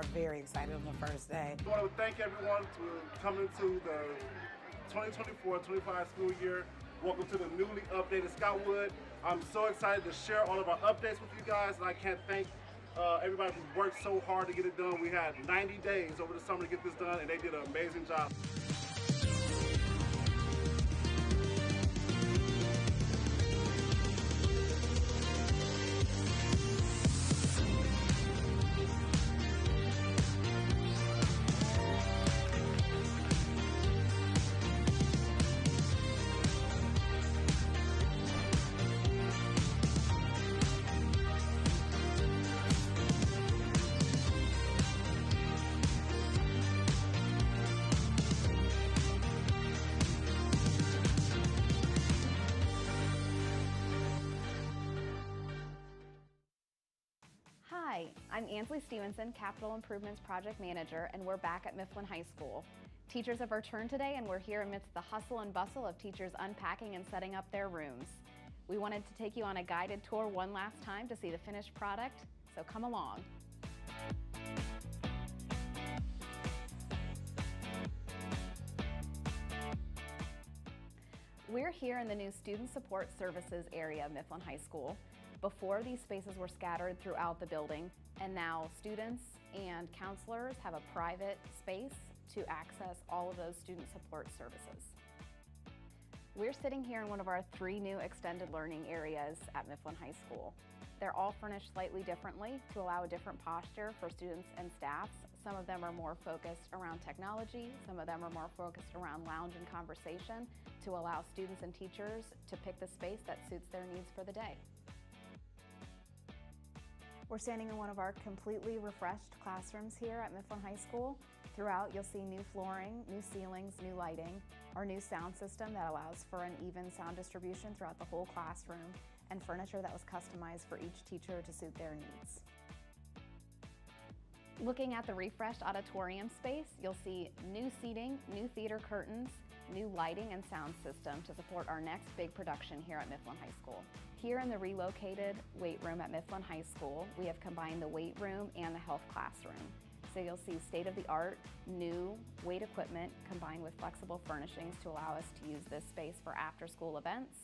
are very excited on the first day. I want to thank everyone for coming to the 2024-25 school year. Welcome to the newly updated Scoutwood. I'm so excited to share all of our updates with you guys, and I can't thank everybody who's worked so hard to get it done. We had 90 days over the summer to get this done, and they did an amazing job. Hi, I'm Ansley Stevenson, Capital Improvements Project Manager, and we're back at Mifflin High School. Teachers have returned today, and we're here amidst the hustle and bustle of teachers unpacking and setting up their rooms. We wanted to take you on a guided tour one last time to see the finished product, so come along. We're here in the new Student Support Services area of Mifflin High School. Before, these spaces were scattered throughout the building, and now students and counselors have a private space to access all of those student support services. We're sitting here in one of our 3 new extended learning areas at Mifflin High School. They're all furnished slightly differently to allow a different posture for students and staffs. Some of them are more focused around technology, some of them are more focused around lounge and conversation to allow students and teachers to pick the space that suits their needs for the day. We're standing in one of our completely refreshed classrooms here at Mifflin High School. Throughout, you'll see new flooring, new ceilings, new lighting, our new sound system that allows for an even sound distribution throughout the whole classroom, and furniture that was customized for each teacher to suit their needs. Looking at the refreshed auditorium space, you'll see new seating, new theater curtains, new lighting and sound system to support our next big production here at Mifflin High School. Here in the relocated weight room at Mifflin High School, we have combined the weight room and the health classroom. So you'll see state-of-the-art, new weight equipment combined with flexible furnishings to allow us to use this space for after-school events,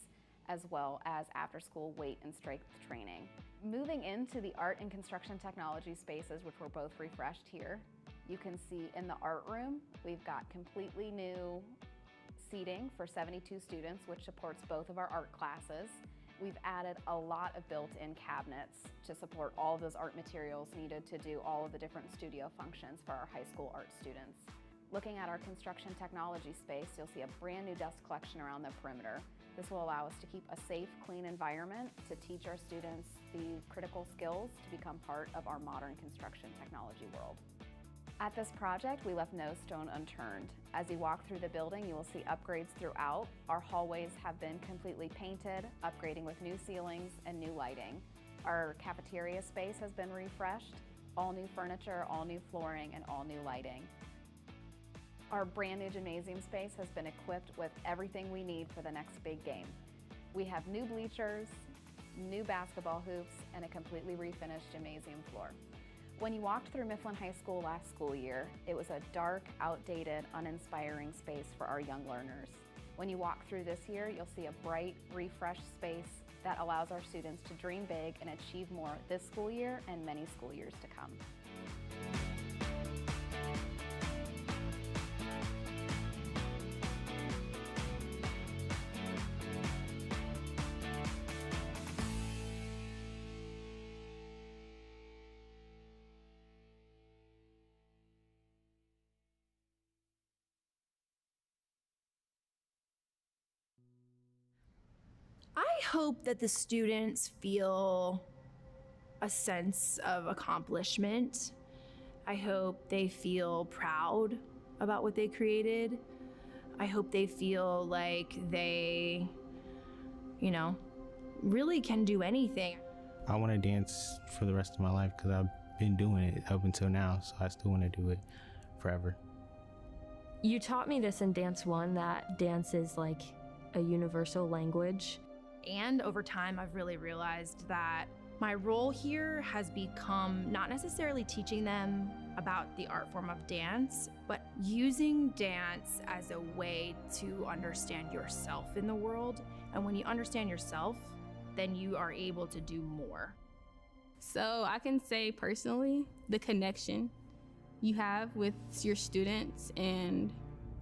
as well as after-school weight and strength training. Moving into the art and construction technology spaces, which were both refreshed here, you can see in the art room, we've got completely new seating for 72 students, which supports both of our art classes. We've added a lot of built-in cabinets to support all of those art materials needed to do all of the different studio functions for our high school art students. Looking at our construction technology space, you'll see a brand new dust collection around the perimeter. This will allow us to keep a safe, clean environment to teach our students the critical skills to become part of our modern construction technology world. At this project, we left no stone unturned. As you walk through the building, you will see upgrades throughout. Our hallways have been completely painted, upgrading with new ceilings and new lighting. Our cafeteria space has been refreshed, all new furniture, all new flooring, and all new lighting. Our brand new gymnasium space has been equipped with everything we need for the next big game. We have new bleachers, new basketball hoops, and a completely refinished gymnasium floor. When you walked through Mifflin High School last school year, it was a dark, outdated, uninspiring space for our young learners. When you walk through this year, you'll see a bright, refreshed space that allows our students to dream big and achieve more this school year and many school years to come. I hope that the students feel a sense of accomplishment. I hope they feel proud about what they created. I hope they feel like they, really can do anything. I want to dance for the rest of my life because I've been doing it up until now, so I still want to do it forever. You taught me this in Dance 1, that dance is like a universal language. And over time, I've really realized that My role here has become not necessarily teaching them about the art form of dance, but using dance as a way to understand yourself in the world. And when you understand yourself, then you are able to do more. So I can say personally, the connection you have with your students and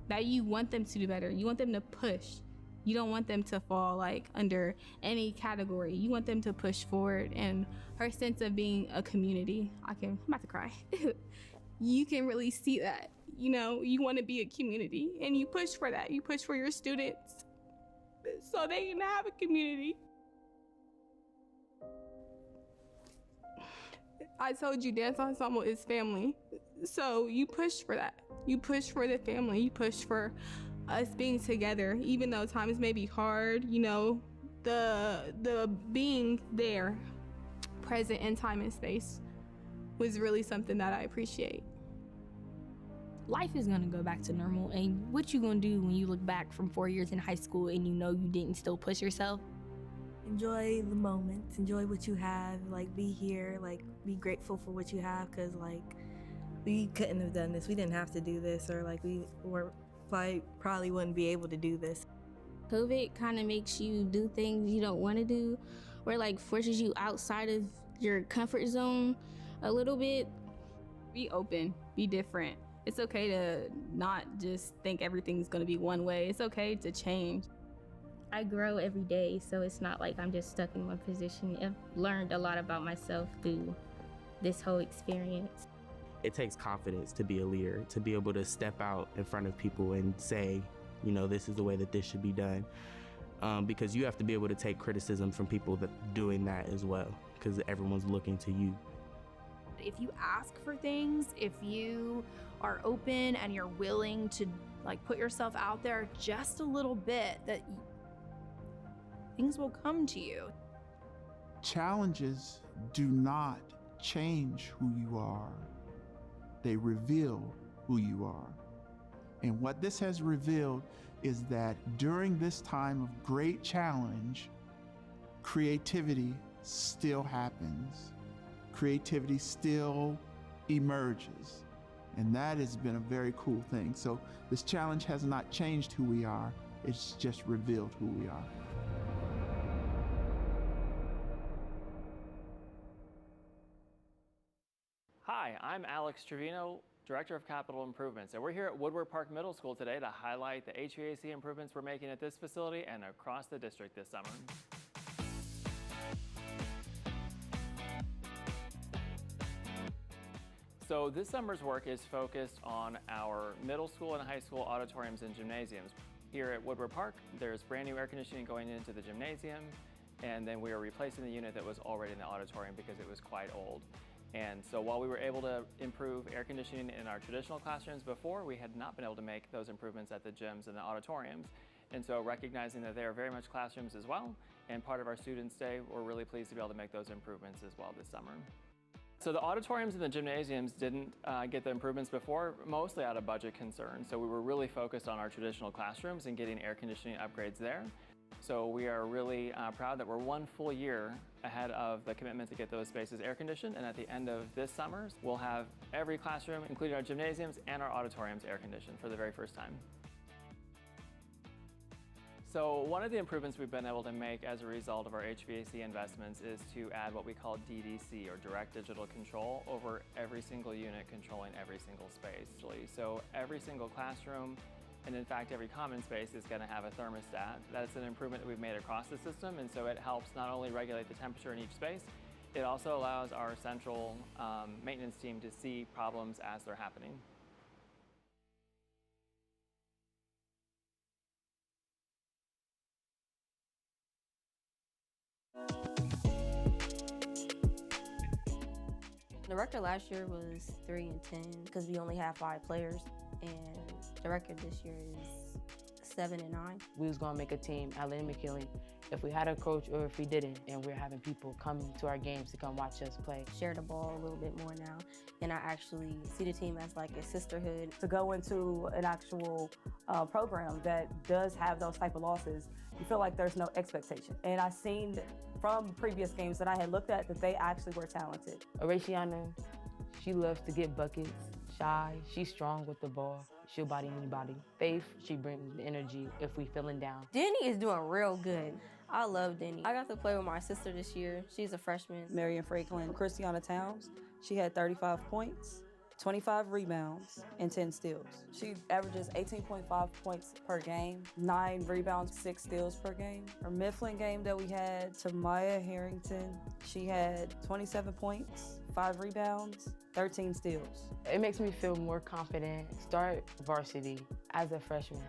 that you want them to do better. You want them to push. You don't want them to fall like under any category. You want them to push forward, and her sense of being a community. I'm about to cry. You can really see that. You know, you want to be a community and you push for that. You push for your students so they can have a community. I told you dance ensemble is family. So you push for that. You push for the family. You push for us being together, even though times may be hard, you know, the being there, present in time and space, was really something that I appreciate. Life is gonna go back to normal, and what you gonna do when you look back from 4 years in high school and you know you didn't still push yourself? Enjoy the moments, enjoy what you have, like be here, like be grateful for what you have, because like we couldn't have done this, we didn't have to do this, or like we were probably wouldn't be able to do this. COVID kind of makes you do things you don't want to do, or like forces you outside of your comfort zone a little bit. Be open, be different. It's okay to not just think everything's gonna be one way. It's okay to change. I grow every day, so it's not like I'm just stuck in one position. I've learned a lot about myself through this whole experience. It takes confidence to be a leader, to be able to step out in front of people and say, you know, this is the way that this should be done. Because you have to be able to take criticism from people that doing that as well, because everyone's looking to you. If you ask for things, if you are open and you're willing to like put yourself out there just a little bit, that things will come to you. Challenges do not change who you are. They reveal who you are. And what this has revealed is that during this time of great challenge, creativity still happens. Creativity still emerges. And that has been a very cool thing. So this challenge has not changed who we are, it's just revealed who we are. Hi, I'm Alex Trevino, Director of Capital Improvements, and we're here at Woodward Park Middle School today to highlight the HVAC improvements we're making at this facility and across the district this summer. So this summer's work is focused on our middle school and high school auditoriums and gymnasiums. Here at Woodward Park, there's brand new air conditioning going into the gymnasium, and then we are replacing the unit that was already in the auditorium because it was quite old. And so while we were able to improve air conditioning in our traditional classrooms before, we had not been able to make those improvements at the gyms and the auditoriums. And so recognizing that they are very much classrooms as well, and part of our Students' Day, we're really pleased to be able to make those improvements as well this summer. So the auditoriums and the gymnasiums didn't get the improvements before, mostly out of budget concerns. So we were really focused on our traditional classrooms and getting air conditioning upgrades there. So we are really proud that we're 1 full year ahead of the commitment to get those spaces air conditioned, and at the end of this summer, we'll have every classroom, including our gymnasiums and our auditoriums, air conditioned for the very first time. So one of the improvements we've been able to make as a result of our HVAC investments is to add what we call DDC, or direct digital control, over every single unit controlling every single space. So every single classroom, and in fact every common space, is going to have a thermostat. That's an improvement that we've made across the system, and so it helps not only regulate the temperature in each space, it also allows our central maintenance team to see problems as they're happening. The record last year was 3-10 because we only had 5 players, and the record this year is 7-9. We was gonna make a team at Lynn McKinley if we had a coach or if we didn't, and we're having people come to our games to come watch us play. Share the ball a little bit more now, and I actually see the team as like a sisterhood. To go into an actual program that does have those type of losses, you feel like there's no expectation. And I've seen from previous games that I had looked at that they actually were talented. Araciana, she loves to get buckets. Shy, she's strong with the ball. She'll body anybody. Faith, she brings the energy if we feeling down. Denny is doing real good. I love Denny. I got to play with my sister this year. She's a freshman. Marion Franklin, Christiana Towns, she had 35 points, 25 rebounds, and 10 steals. She averages 18.5 points per game, 9 rebounds, 6 steals per game. Her Mifflin game that we had, Tamaya Harrington, she had 27 points, 5 rebounds, 13 steals. It makes me feel more confident. Start varsity as a freshman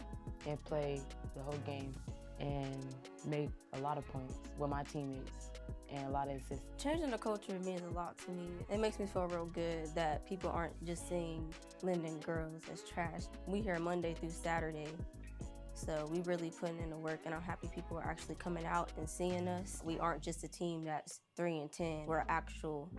and play the whole game and make a lot of points with my teammates and a lot of assists. Changing the culture means a lot to me. It makes me feel real good that people aren't just seeing Linden girls as trash. We here Monday through Saturday, so we really putting in the work, and I'm happy people are actually coming out and seeing us. We aren't just a team that's 3-10. We're an actual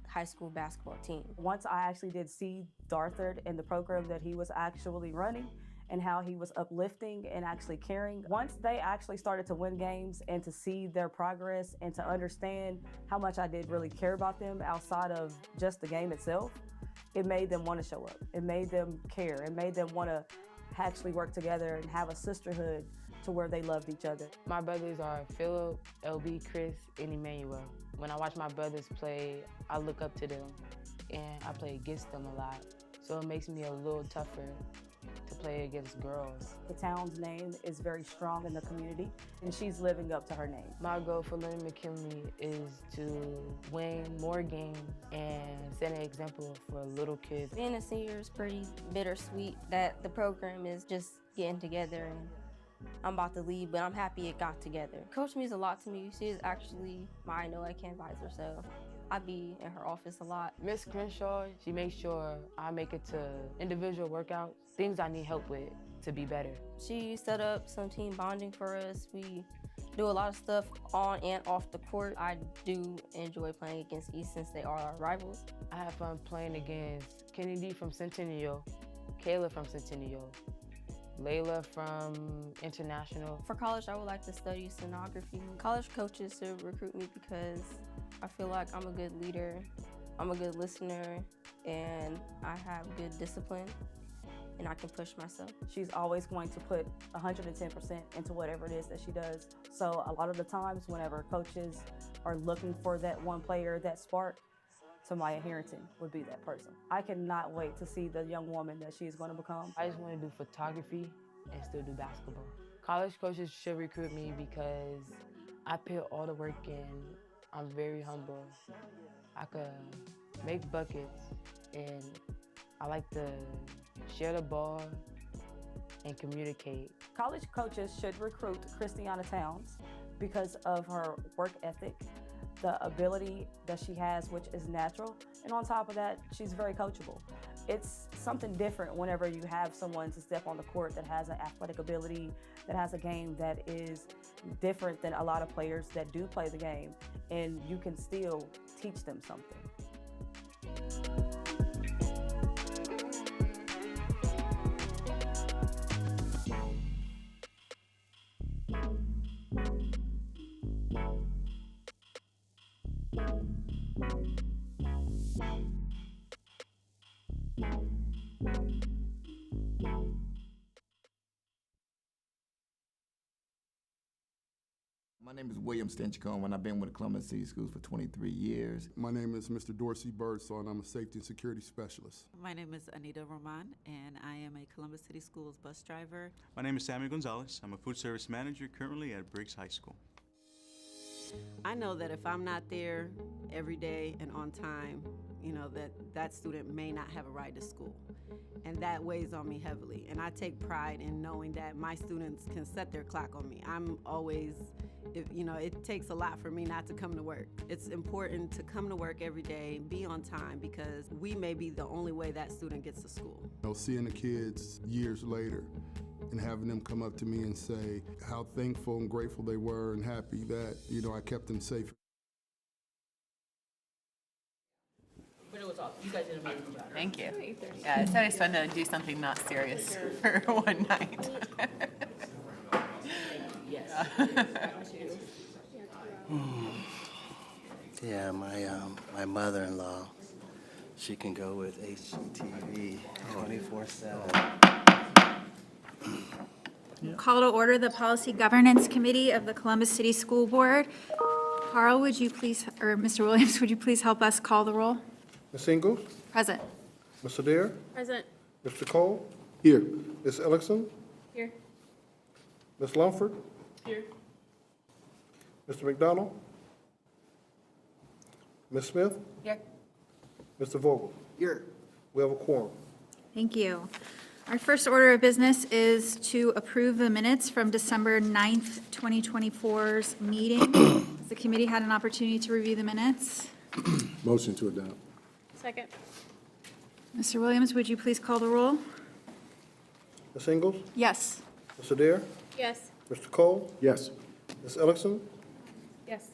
high school basketball team. Once I actually did see Darthard and the program that he was actually running and how he was uplifting and actually caring, once they actually started to win games and to see their progress and to understand how much I did really care about them outside of just the game itself, it made them want to show up. It made them care. It made them want to actually work together and have a sisterhood to where they loved each other. My brothers are Philip, LB, Chris, and Emmanuel. When I watch my brothers play, I look up to them and I play against them a lot. So it makes me a little tougher to play against girls. The town's name is very strong in the community, and she's living up to her name. My goal for Linden McKinley is to win more games and set an example for little kids. Being a senior is pretty bittersweet that the program is just getting together, and I'm about to leave, but I'm happy it got together. Coach means a lot to me. She is actually my NOACAN advisor, so I be in her office a lot. Miss Crenshaw, she makes sure I make it to individual workouts, things I need help with to be better. She set up some team bonding for us. We do a lot of stuff on and off the court. I do enjoy playing against East since they are our rivals. I have fun playing against Kennedy from Centennial, Kayla from Centennial, Layla from International. For college, I would like to study stenography. College coaches should recruit me because I feel like I'm a good leader, I'm a good listener, and I have good discipline, and I can push myself. She's always going to put 110% into whatever it is that she does. So a lot of the times whenever coaches are looking for that one player, that spark, Tamaya Harrington would be that person. I cannot wait to see the young woman that she is going to become. I just want to do photography and still do basketball. College coaches should recruit me because I put all the work in. I'm very humble. I could make buckets, and I like to share the ball and communicate. College coaches should recruit Christiana Towns because of her work ethic, the ability that she has, which is natural, and on top of that, she's very coachable. It's something different whenever you have someone to step on the court that has an athletic ability, that has a game that is different than a lot of players that do play the game, and you can still teach them something. My name is William Stinchcomb, and I've been with Columbus City Schools for 23 years. My name is Mr. Dorsey Birdsong, and I'm a safety and security specialist. My name is Anita Roman, and I am a Columbus City Schools bus driver. My name is Samuel Gonzalez. I'm a food service manager currently at Briggs High School. I know that if I'm not there every day and on time, you know, that student may not have a ride to school. And that weighs on me heavily. And I take pride in knowing that my students can set their clock on me. I'm always, it takes a lot for me not to come to work. It's important to come to work every day, be on time, because we may be the only way that student gets to school. Seeing the kids years later and having them come up to me and say how thankful and grateful they were and happy that, I kept them safe. But it was awesome. You guys did an amazing job. Thank you. Yeah, it's always fun to do something not serious for one night. Yes. Yeah, my mother-in-law, she can go with HGTV 24/7. Call to order the Policy Governance Committee of the Columbus City School Board. Carl, would you please, or Mr. Williams, would you please help us call the roll? Ms. Ingles? Present. Ms. Adair? Present. Mr. Cole? Here. Ms. Ellickson? Here. Ms. Lumford? Here. Mr. McDonald? Ms. Smith? Here. Mr. Vogel? Here. We have a quorum. Thank you. Our first order of business is to approve the minutes from December 9th, 2024's meeting. Has the committee had an opportunity to review the minutes? Motion to adopt. Second. Mr. Williams, would you please call the roll? Ms. Ingles? Yes. Ms. Adair? Yes. Mr. Cole? Yes. Ms. Ellickson? Yes.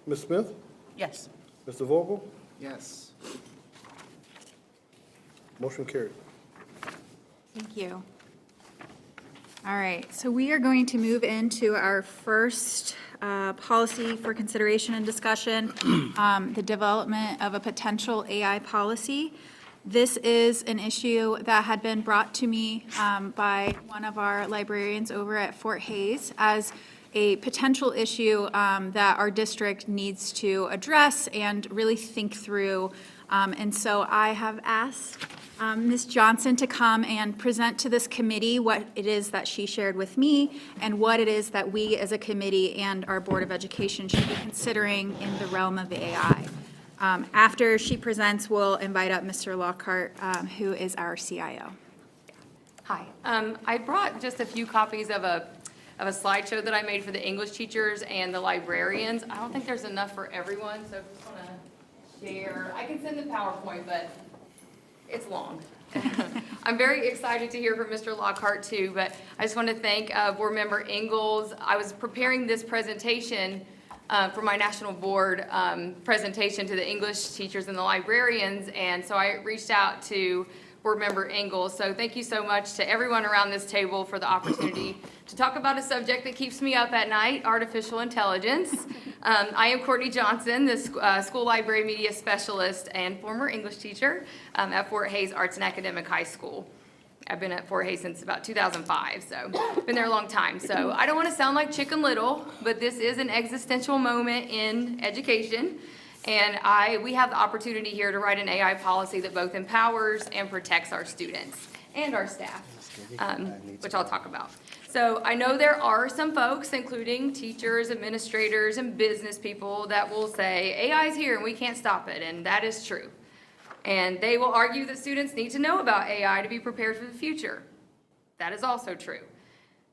Ms. Smith? Yes. Mr. Vogel? Yes. Motion carried. Thank you. All right, so we are going to move into our first policy for consideration and discussion, the development of a potential AI policy. This is an issue that had been brought to me by one of our librarians over at Fort Hays as a potential issue that our district needs to address and really think through. And so I have asked Ms. Johnson to come and present to this committee what it is that she shared with me and what it is that we as a committee and our Board of Education should be considering in the realm of the AI. After she presents, we'll invite up Mr. Lockhart, who is our CIO. Hi. I brought just a few copies of a slideshow that I made for the English teachers and the librarians. I don't think there's enough for everyone, so I just want to share. I can send the PowerPoint, but it's long. I'm very excited to hear from Mr. Lockhart too, but I just want to thank Board Member Ingalls. I was preparing this presentation for my national board presentation to the English teachers and the librarians, and so I reached out to Board Member Ingalls. So thank you so much to everyone around this table for the opportunity to talk about a subject that keeps me up at night, artificial intelligence. I am Courtney Johnson, the school library media specialist and former English teacher at Fort Hays Arts and Academic High School. I've been at Fort Hays since about 2005, so been there a long time. So I don't want to sound like Chicken Little, but this is an existential moment in education. And we have the opportunity here to write an AI policy that both empowers and protects our students and our staff, which I'll talk about. So I know there are some folks, including teachers, administrators, and business people, that will say, AI is here and we can't stop it, and that is true. And they will argue that students need to know about AI to be prepared for the future. That is also true.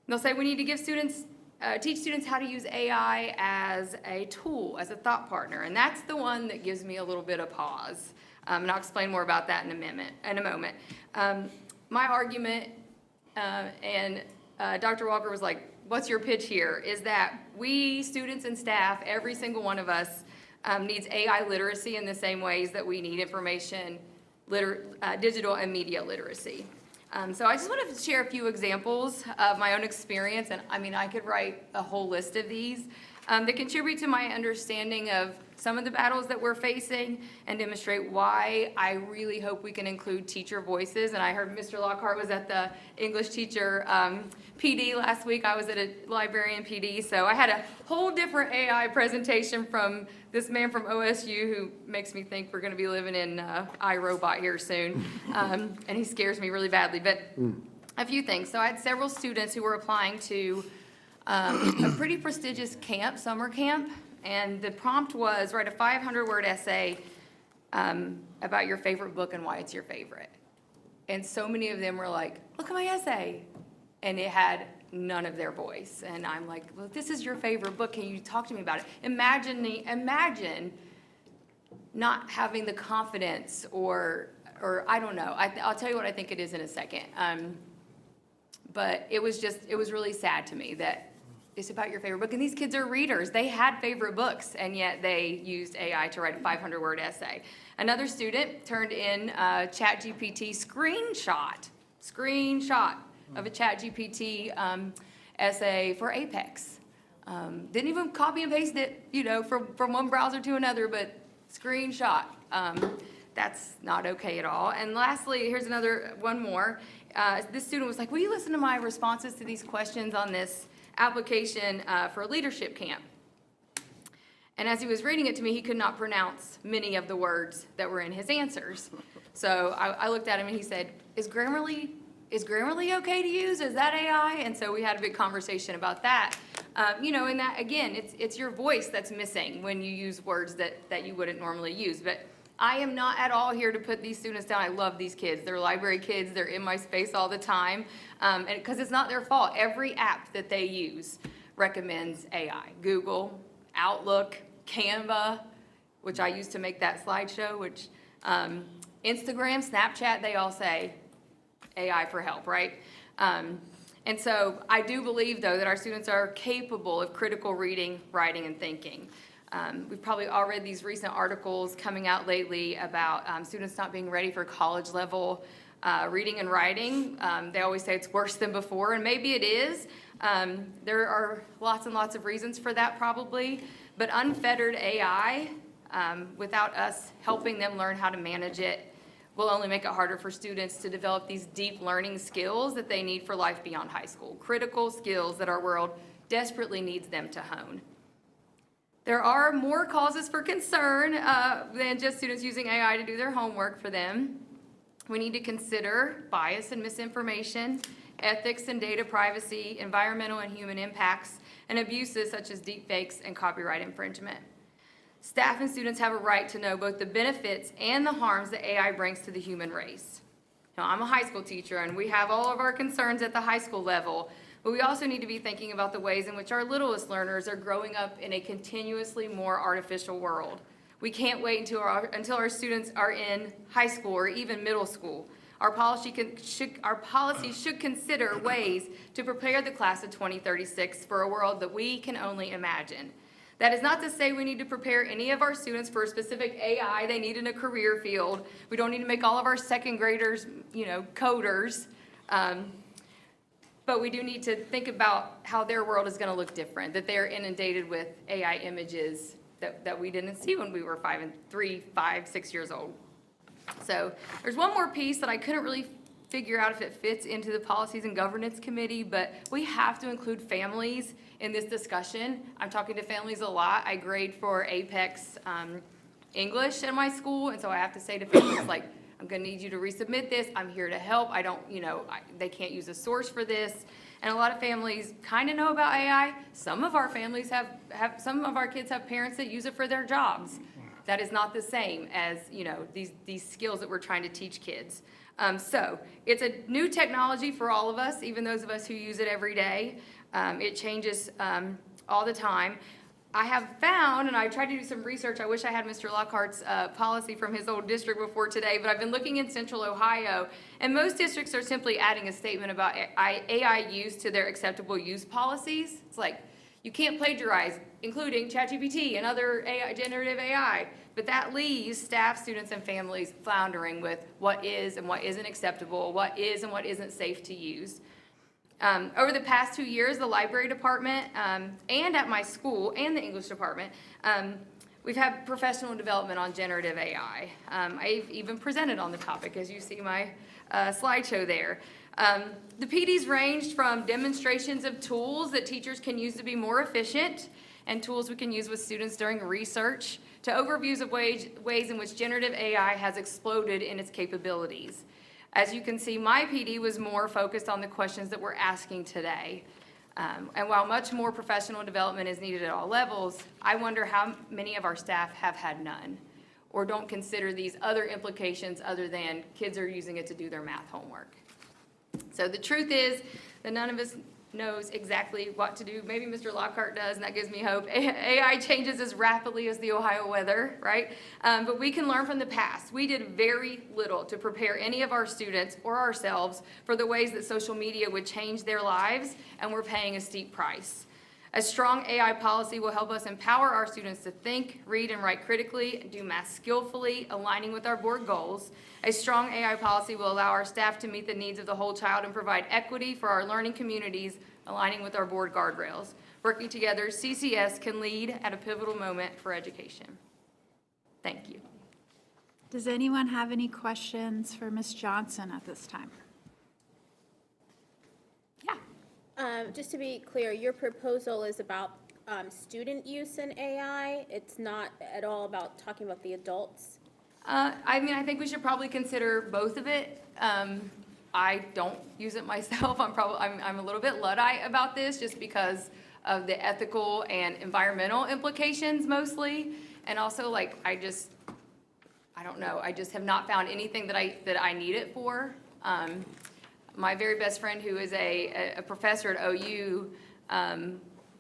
They'll say we need to give students teach students how to use AI as a tool, as a thought partner, and that's the one that gives me a little bit of pause. And I'll explain more about that in a moment. My argument, and Dr. Walker was like, what's your pitch here, is that we, students and staff, every single one of us, needs AI literacy in the same ways that we need information, digital and media literacy. So I just wanted to share a few examples of my own experience, and I mean, I could write a whole list of these that contribute to my understanding of some of the battles that we're facing and demonstrate why I really hope we can include teacher voices. And I heard Mr. Lockhart was at the English teacher PD last week. I was at a librarian PD, so I had a whole different AI presentation from this man from OSU who makes me think we're going to be living in iRobot here soon, and he scares me really badly. But a few things. So I had several students who were applying to a pretty prestigious camp, summer camp, and the prompt was write a 500-word essay about your favorite book and why it's your favorite. And so many of them were like, look at my essay. And it had none of their voice. And I'm like, well, if this is your favorite book, can you talk to me about it? Imagine not having the confidence or I don't know. I'll tell you what I think it is in a second. But it was really sad to me that it's about your favorite book. And these kids are readers. They had favorite books, and yet they used AI to write a 500-word essay. Another student turned in a ChatGPT screenshot of a ChatGPT essay for Apex. Didn't even copy and paste it, from one browser to another, but screenshot. That's not okay at all. And lastly, here's one more. This student was like, will you listen to my responses to these questions on this application for a leadership camp? And as he was reading it to me, he could not pronounce many of the words that were in his answers. So I looked at him and he said, is Grammarly okay to use? Is that AI? And so we had a big conversation about that. And that, again, it's your voice that's missing when you use words that you wouldn't normally use. But I am not at all here to put these students down. I love these kids. They're library kids. They're in my space all the time. And because it's not their fault. Every app that they use recommends AI. Google, Outlook, Canva, which I use to make that slideshow, which Instagram, Snapchat, they all say AI for help, right? And so I do believe, though, that our students are capable of critical reading, writing, and thinking. We've probably all read these recent articles coming out lately about students not being ready for college level reading and writing. They always say it's worse than before, and maybe it is. There are lots and lots of reasons for that probably, but unfettered AI, without us helping them learn how to manage it, will only make it harder for students to develop these deep learning skills that they need for life beyond high school, critical skills that our world desperately needs them to hone. There are more causes for concern than just students using AI to do their homework for them. We need to consider bias and misinformation, ethics and data privacy, environmental and human impacts, and abuses such as deepfakes and copyright infringement. Staff and students have a right to know both the benefits and the harms that AI brings to the human race. Now, I'm a high school teacher, and we have all of our concerns at the high school level, but we also need to be thinking about the ways in which our littlest learners are growing up in a continuously more artificial world. We can't wait until our students are in high school or even middle school. Our policy should consider ways to prepare the class of 2036 for a world that we can only imagine. That is not to say we need to prepare any of our students for a specific AI they need in a career field. We don't need to make all of our second graders, coders. But we do need to think about how their world is going to look different, that they're inundated with AI images that we didn't see when we were 6 years old. So there's one more piece that I couldn't really figure out if it fits into the Policies and Governance Committee, but we have to include families in this discussion. I'm talking to families a lot. I grade for Apex English at my school, and so I have to say to families, like, I'm gonna need you to resubmit this. I'm here to help. They can't use a source for this. And a lot of families kind of know about AI. Some of our families some of our kids have parents that use it for their jobs. That is not the same as, these skills that we're trying to teach kids. So it's a new technology for all of us, even those of us who use it every day. It changes all the time. I have found, and I tried to do some research, I wish I had Mr. Lockhart's policy from his old district before today, but I've been looking in Central Ohio, and most districts are simply adding a statement about AI use to their acceptable use policies. It's like, you can't plagiarize, including ChatGPT and other generative AI. But that leaves staff, students, and families floundering with what is and what isn't acceptable, what is and what isn't safe to use. Over the past 2 years, the library department and at my school and the English department, we've had professional development on generative AI. I've even presented on the topic, as you see my slideshow there. The PDs ranged from demonstrations of tools that teachers can use to be more efficient and tools we can use with students during research to overviews of ways in which generative AI has exploded in its capabilities. As you can see, my PD was more focused on the questions that we're asking today. And while much more professional development is needed at all levels, I wonder how many of our staff have had none or don't consider these other implications other than kids are using it to do their math homework. So the truth is that none of us knows exactly what to do. Maybe Mr. Lockhart does, and that gives me hope. AI changes as rapidly as the Ohio weather, right? But we can learn from the past. We did very little to prepare any of our students or ourselves for the ways that social media would change their lives, and we're paying a steep price. A strong AI policy will help us empower our students to think, read, and write critically, and do math skillfully, aligning with our board goals. A strong AI policy will allow our staff to meet the needs of the whole child and provide equity for our learning communities, aligning with our board guardrails. Working together, CCS can lead at a pivotal moment for education. Thank you. Does anyone have any questions for Ms. Johnson at this time? Just to be clear, your proposal is about student use in AI. It's not at all about talking about the adults. I mean, I think we should probably consider both of it. I don't use it myself. I'm a little bit Luddite about this just because of the ethical and environmental implications mostly. And also, like, I don't know. I just have not found anything that I need it for. My very best friend, who is a professor at OU,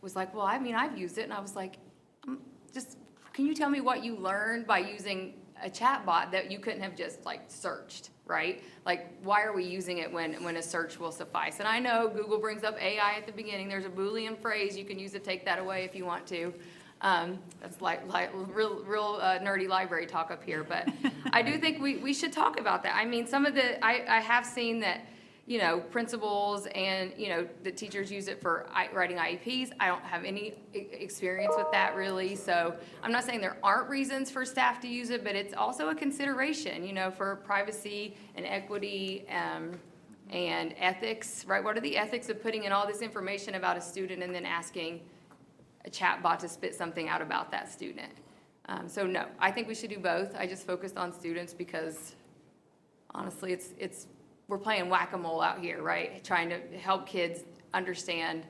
was like, well, I mean, I've used it. And I was like, just, can you tell me what you learned by using a chat bot that you couldn't have just, like, searched, right? Like, why are we using it when a search will suffice? And I know Google brings up AI at the beginning. There's a Boolean phrase. You can use it, take that away if you want to. That's like real nerdy library talk up here. But I do think we should talk about that. I mean, some of I have seen that, you know, principals and, you know, the teachers use it for writing IEPs. I don't have any experience with that really. So I'm not saying there aren't reasons for staff to use it, but it's also a consideration, you know, for privacy and equity and ethics, right? What are the ethics of putting in all this information about a student and then asking a chat bot to spit something out about that student? So no, I think we should do both. I just focused on students because honestly, we're playing whack-a-mole out here, right? Trying to help kids understand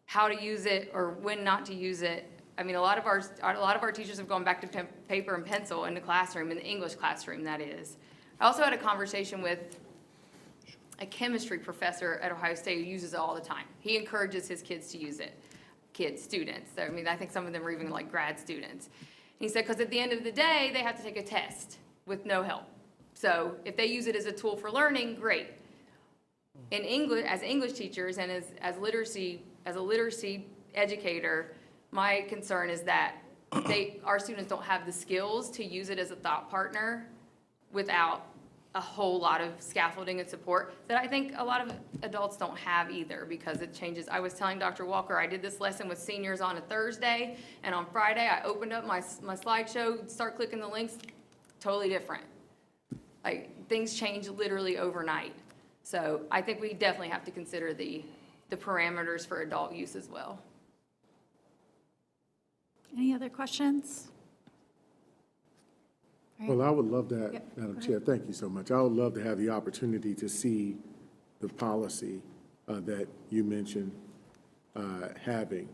how to use it or when not to use it. I mean, a lot of our teachers have gone back to paper and pencil in the classroom, in the English classroom, that is. I also had a conversation with a chemistry professor at Ohio State who uses it all the time. He encourages his kids to use it. Students. I mean, I think some of them are even like grad students. And he said, because at the end of the day, they have to take a test with no help. So if they use it as a tool for learning, great. In English, as English teachers and as a literacy educator, my concern is that our students don't have the skills to use it as a thought partner without a whole lot of scaffolding and support that I think a lot of adults don't have either, because it changes. I was telling Dr. Walker, I did this lesson with seniors on a Thursday, and on Friday I opened up my slideshow, start clicking the links, totally different. Like, things change literally overnight. So I think we definitely have to consider the parameters for adult use as well. Any other questions? All right. Well, I would love that, Yep, Madam go Chair. ahead. Thank you so much. I would love to have the opportunity to see the policy that you mentioned having,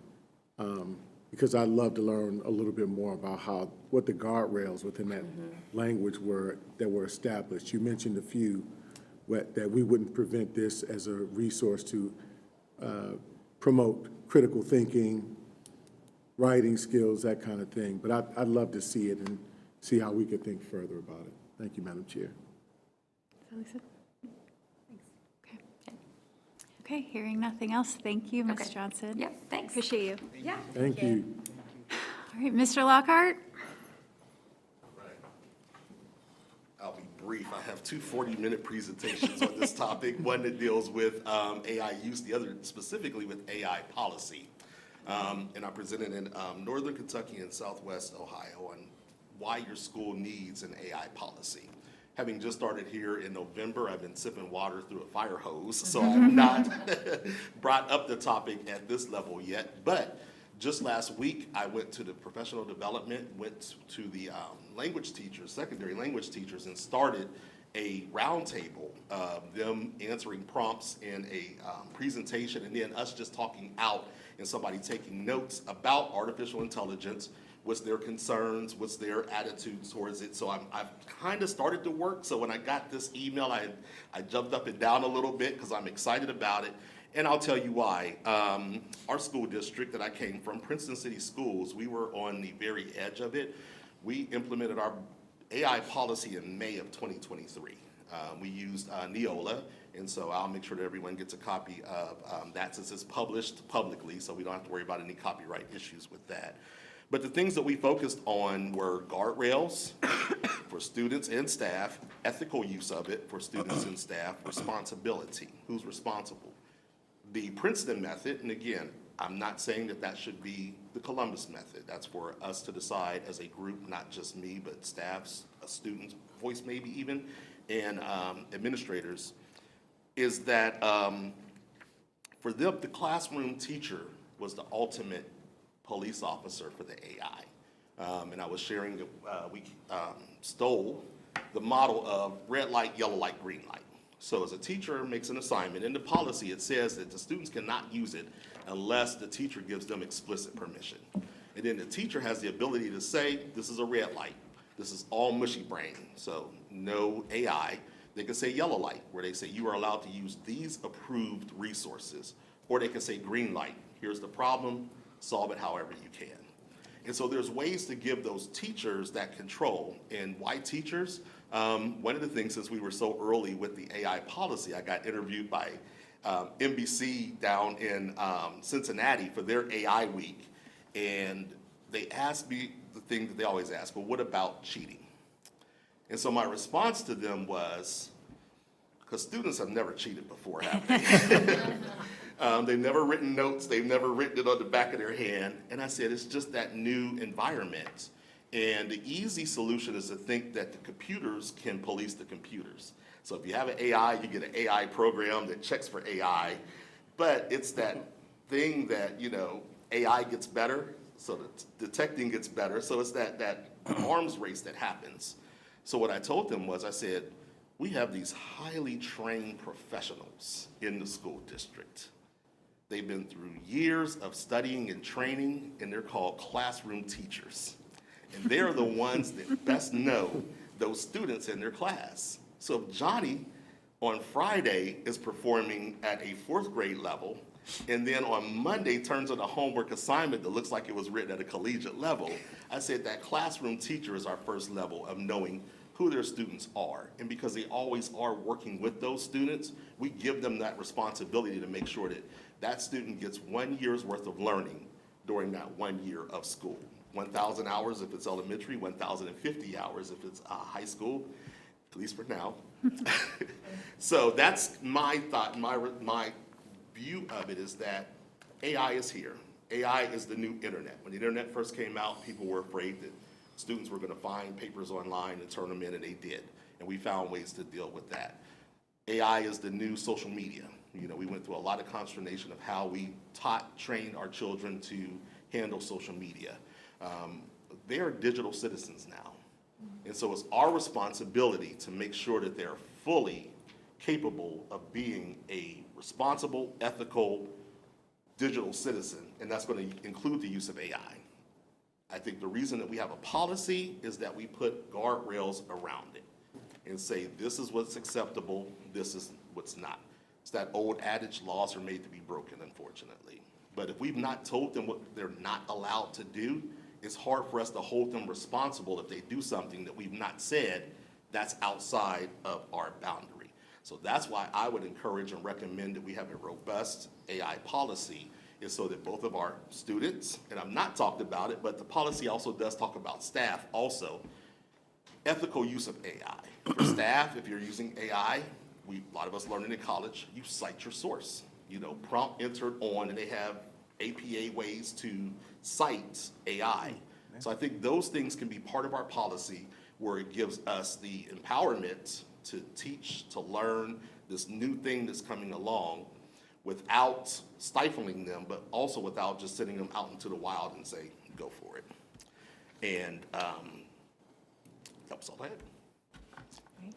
because I'd love to learn a little bit more about what the guardrails within that language that were established. You mentioned a few that we wouldn't prevent this as a resource to promote critical thinking, writing skills, that kind of thing. But I'd love to see it and see how we could think further about it. Thank you, Madam Chair. Lisa? Okay, hearing nothing else, thank you, Ms. Johnson. Yep, thanks. Appreciate you. Yeah. Thank you. All right, Mr. Lockhart? I'll be brief. I have two 40-minute presentations on this topic, one that deals with AI use, the other specifically with AI policy. And I presented in Northern Kentucky and Southwest Ohio on why your school needs an AI policy. Having just started here in November, I've been sipping water through a fire hose, so I've not brought up the topic at this level yet. But just last week, I went to the professional development, went to the language teachers, secondary language teachers, and started a roundtable of them answering prompts in a presentation, and then us just talking out and somebody taking notes about artificial intelligence, what's their concerns, what's their attitudes towards it. So I've kind of started to work. So when I got this email, I jumped up and down a little bit because I'm excited about it. And I'll tell you why. Our school district that I came from, Princeton City Schools, we were on the very edge of it. We implemented our AI policy in May of 2023. We used Neola, and so I'll make sure that everyone gets a copy of that since it's published publicly, so we don't have to worry about any copyright issues with that. But the things that we focused on were guardrails for students and staff, ethical use of it for students and staff, responsibility, who's responsible, The Princeton method, and again, I'm not saying that that should be the Columbus method. That's for us to decide as a group, not just me, but staffs, students, voice maybe even, and administrators, is that for them, the classroom teacher was the ultimate police officer for the AI. And I was sharing that we stole the model of red light, yellow light, green light. So as a teacher makes an assignment, in the policy it says that the students cannot use it unless the teacher gives them explicit permission. And then the teacher has the ability to say, this is a red light. This is all mushy brain, so no AI. They can say yellow light, where they say you are allowed to use these approved resources. Or they can say green light. Here's the problem, solve it however you can. And so there's ways to give those teachers that control. And why teachers? One of the things, since we were so early with the AI policy, I got interviewed by NBC down in Cincinnati for their AI week. And they asked me the thing that they always ask, well, what about cheating? And so my response to them was, because students have never cheated before, have they? They've never written notes. They've never written it on the back of their hand. And I said, it's just that new environment. And the easy solution is to think that the computers can police the computers. So if you have an AI, you get an AI program that checks for AI. But it's that thing that, you know, AI gets better, so the detecting gets better. So it's that arms race that happens. So what I told them was, I said, we have these highly trained professionals in the school district. They've been through years of studying and training, and they're called classroom teachers. And they're the ones that best know those students in their class. So if Johnny on Friday is performing at a 4th grade level, and then on Monday turns in a homework assignment that looks like it was written at a collegiate level, I said that classroom teacher is our first level of knowing who their students are. And because they always are working with those students, we give them that responsibility to make sure that that student gets 1 year's worth of learning during that 1 year of school. 1,000 hours if it's elementary, 1,050 hours if it's high school, at least for now. So that's my thought, my view of it is that AI is here. AI is the new internet. When the internet first came out, people were afraid that students were going to find papers online and turn them in, and they did. And we found ways to deal with that. AI is the new social media. You know, we went through a lot of consternation of how we trained our children to handle social media. They are digital citizens now. And so it's our responsibility to make sure that they're fully capable of being a responsible, ethical, digital citizen, and that's going to include the use of AI. I think the reason that we have a policy is that we put guardrails around it and say this is what's acceptable, this is what's not. It's that old adage, laws are made to be broken, unfortunately. But if we've not told them what they're not allowed to do, it's hard for us to hold them responsible if they do something that we've not said that's outside of our boundary. So that's why I would encourage and recommend that we have a robust AI policy, is so that both of our students, and I've not talked about it, but the policy also does talk about staff also, ethical use of AI. For staff, if you're using AI, a lot of us learned it in college, you cite your source. You know, prompt entered on, and they have APA ways to cite AI. So I think those things can be part of our policy, where it gives us the empowerment to teach, to learn this new thing that's coming along without stifling them, but also without just sending them out into the wild and say, go for it. And that was all I had.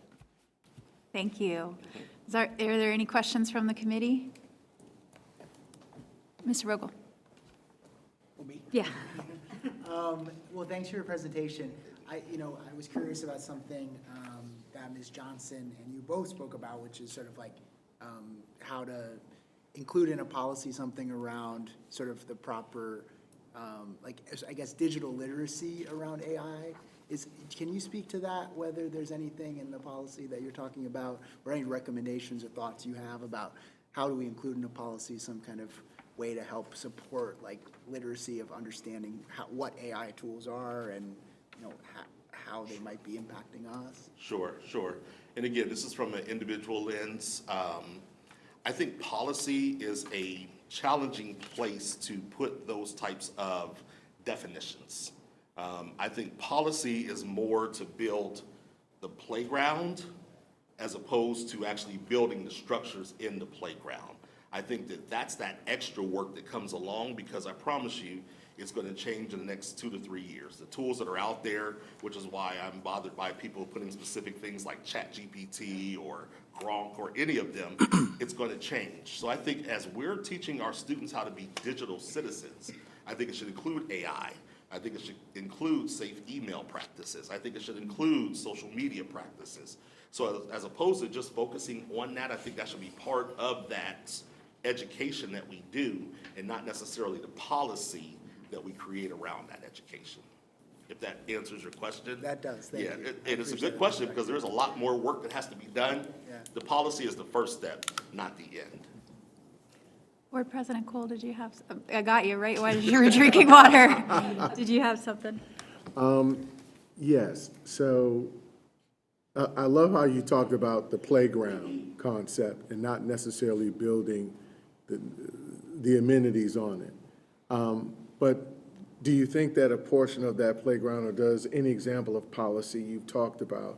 Thank you. Are there any questions from the committee? Mr. Vogel. Yeah. Well, thanks for your presentation. I was curious about something that Ms. Johnson and you both spoke about, which is sort of like how to include in a policy something around sort of the proper, I guess, digital literacy around AI. Can you speak to that, whether there's anything in the policy that you're talking about, or any recommendations or thoughts you have about how do we include in a policy some kind of way to help support like literacy of understanding what AI tools are and how they might be impacting us? Sure. And again, this is from an individual lens. I think policy is a challenging place to put those types of definitions. I think policy is more to build the playground as opposed to actually building the structures in the playground. I think that that's that extra work that comes along, because I promise you, it's going to change in the next 2 to 3 years. The tools that are out there, which is why I'm bothered by people putting specific things like ChatGPT or Gronk or any of them, it's going to change. So I think as we're teaching our students how to be digital citizens, I think it should include AI. I think it should include safe email practices. I think it should include social media practices. So as opposed to just focusing on that, I think that should be part of that education that we do, and not necessarily the policy that we create around that education. If that answers your question. That does, thank you. And it's a good question, because there's a lot more work that has to be done. Yeah. The policy is the first step, not the end. Board President Cole, did you have, I got you right while you were drinking water. Did you have something? Yes, so I love how you talked about the playground concept and not necessarily building the amenities on it. But do you think that a portion of that playground, or does any example of policy you've talked about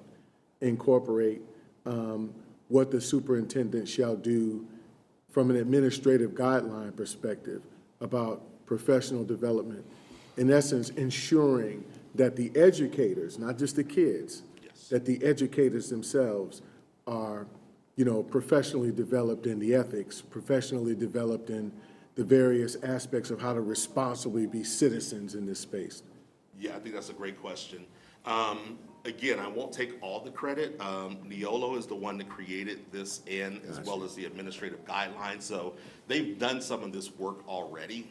incorporate what the superintendent shall do from an administrative guideline perspective about professional development? In essence, ensuring that the educators, not just the kids, that the educators themselves are, professionally developed in the ethics, professionally developed in the various aspects of how to responsibly be citizens in this space? Yeah, I think that's a great question. Again, I won't take all the credit. Neolo is the one that created this, and as well as the administrative guidelines. So they've done some of this work already.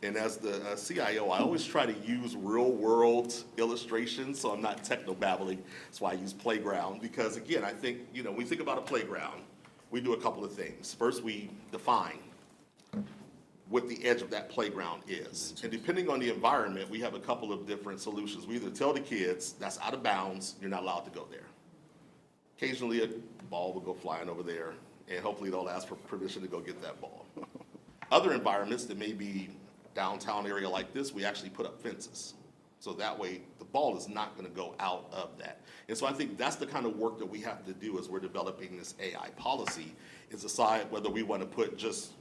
And as the CIO, I always try to use real-world illustrations, so I'm not techno-babbling. That's why I use playground, because again, I think, when we think about a playground, we do a couple of things. First, we define what the edge of that playground is. And depending on the environment, we have a couple of different solutions. We either tell the kids, that's out of bounds, you're not allowed to go there. Occasionally, a ball will go flying over there, and hopefully they'll ask for permission to go get that ball. Other environments that may be downtown area like this, we actually put up fences. So that way, the ball is not gonna go out of that. And so I think that's the kind of work that we have to do as we're developing this AI policy, is decide whether we wanna put just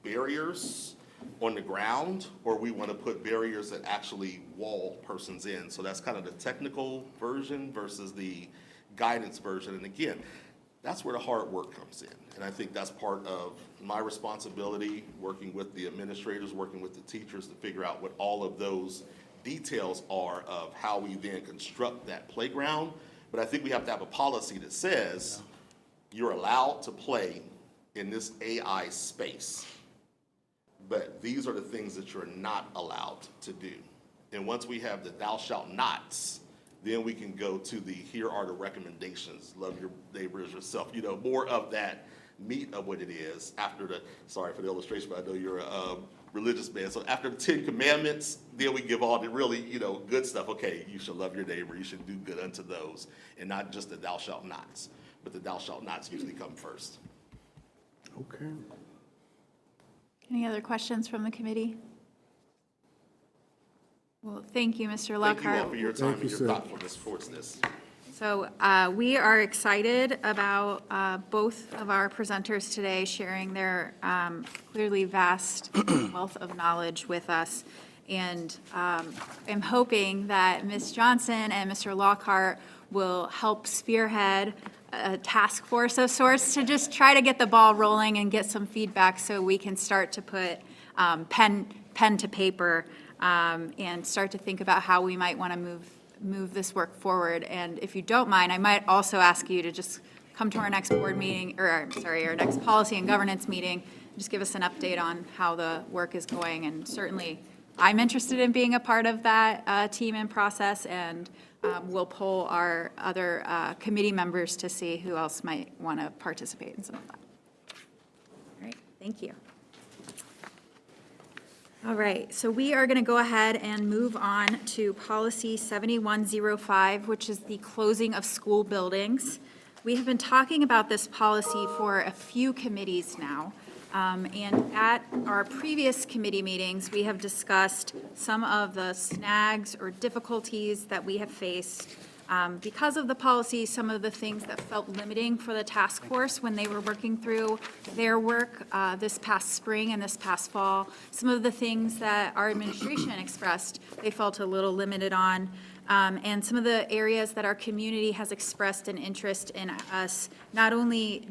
barriers on the ground, or we wanna put barriers that actually wall persons in. So that's kind of the technical version versus the guidance version. And again, that's where the hard work comes in. And I think that's part of my responsibility, working with the administrators, working with the teachers to figure out what all of those details are of how we then construct that playground. But I think we have to have a policy that says you're allowed to play in this AI space, but these are the things that you're not allowed to do. And once we have the thou shalt nots, then we can go to the here are the recommendations, love your neighbor as yourself, more of that meat of what it is after the, sorry for the illustration, but I know you're a religious man. So after the 10 Commandments, then we give all the really, good stuff. Okay, you should love your neighbor, you should do good unto those, and not just the thou shalt nots. But the thou shalt nots usually come first. Okay. Any other questions from the committee? Well, thank you, Mr. Lockhart. Thank you all for your time and your thoughtfulness towards this. So we are excited about both of our presenters today sharing their clearly vast wealth of knowledge with us. And I'm hoping that Ms. Johnson and Mr. Lockhart will help spearhead a task force of sorts to just try to get the ball rolling and get some feedback so we can start to put pen to paper and start to think about how we might want to move this work forward. And if you don't mind, I might also ask you to just come to our next board meeting, or our next policy and governance meeting, just give us an update on how the work is going. And certainly, I'm interested in being a part of that team and process, and we'll poll our other committee members to see who else might want to participate in some of that. All right, thank you. All right, so we are going to go ahead and move on to policy 7105, which is the closing of school buildings. We have been talking about this policy for a few committees now. And at our previous committee meetings, we have discussed some of the snags or difficulties that we have faced because of the policy, some of the things that felt limiting for the task force when they were working through their work this past spring and this past fall, some of the things that our administration expressed they felt a little limited on, and some of the areas that our community has expressed an interest in us not only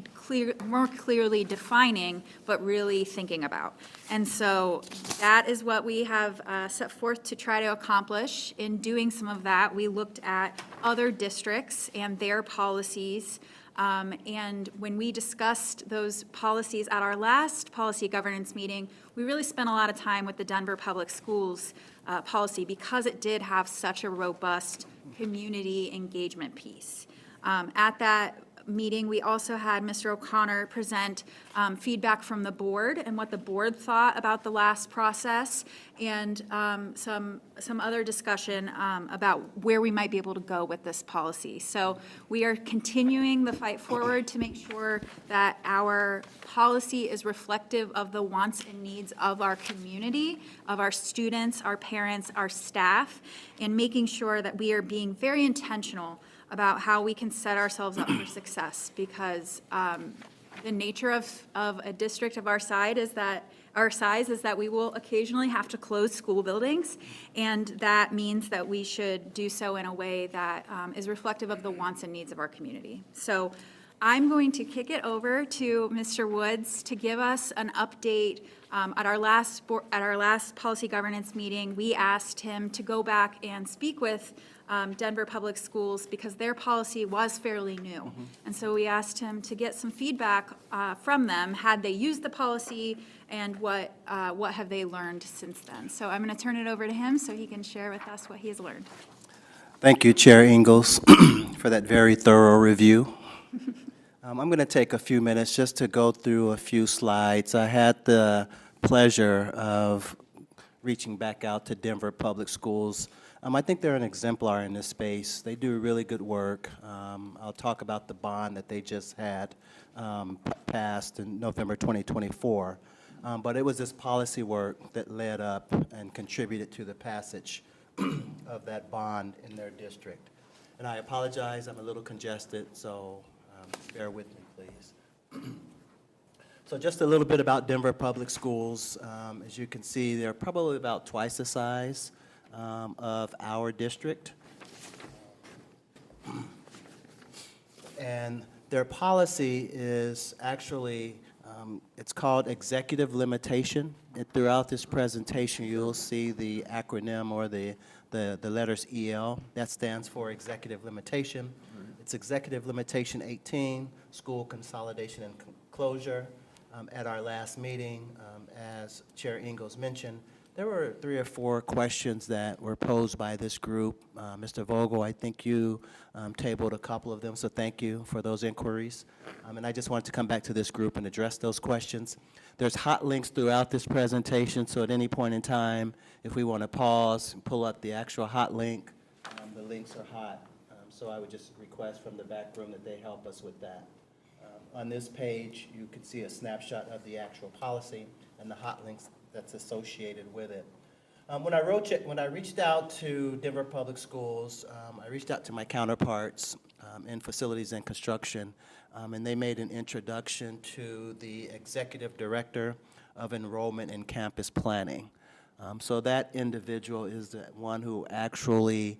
more clearly defining, but really thinking about. And so that is what we have set forth to try to accomplish. In doing some of that, we looked at other districts and their policies. And when we discussed those policies at our last policy governance meeting, we really spent a lot of time with the Denver Public Schools policy because it did have such a robust community engagement piece. At that meeting, we also had Mr. O'Connor present feedback from the board and what the board thought about the last process, and some other discussion about where we might be able to go with this policy. So we are continuing the fight forward to make sure that our policy is reflective of the wants and needs of our community, of our students, our parents, our staff, and making sure that we are being very intentional about how we can set ourselves up for success, because the nature of a district of our size is that we will occasionally have to close school buildings, and that means that we should do so in a way that is reflective of the wants and needs of our community. So I'm going to kick it over to Mr. Woods to give us an update. At our last policy governance meeting, we asked him to go back and speak with Denver Public Schools because their policy was fairly new. And so we asked him to get some feedback from them. Had they used the policy, and what have they learned since then? So I'm going to turn it over to him so he can share with us what he has learned. Thank you, Chair Ingalls, for that very thorough review. I'm going to take a few minutes just to go through a few slides. I had the pleasure of reaching back out to Denver Public Schools. I think they're an exemplar in this space. They do really good work. I'll talk about the bond that they just had passed in November 2024. But it was this policy work that led up and contributed to the passage of that bond in their district. And I apologize, I'm a little congested, so bear with me, please. So just a little bit about Denver Public Schools. As you can see, they're probably about twice the size of our district. And their policy is actually, it's called executive limitation. And throughout this presentation, you'll see the acronym or the letters EL. That stands for executive limitation. It's executive limitation 18, school consolidation and closure. At our last meeting, as Chair Ingalls mentioned, there were 3 or 4 questions that were posed by this group. Mr. Vogel, I think you tabled a couple of them, so thank you for those inquiries. And I just wanted to come back to this group and address those questions. There's hot links throughout this presentation, so at any point in time, if we want to pause and pull up the actual hot link, the links are hot. So I would just request from the back room that they help us with that. On this page, you can see a snapshot of the actual policy and the hot links that's associated with it. When I reached out to Denver Public Schools, I reached out to my counterparts in facilities and construction, and they made an introduction to the Executive Director of Enrollment and Campus Planning. So that individual is the one who actually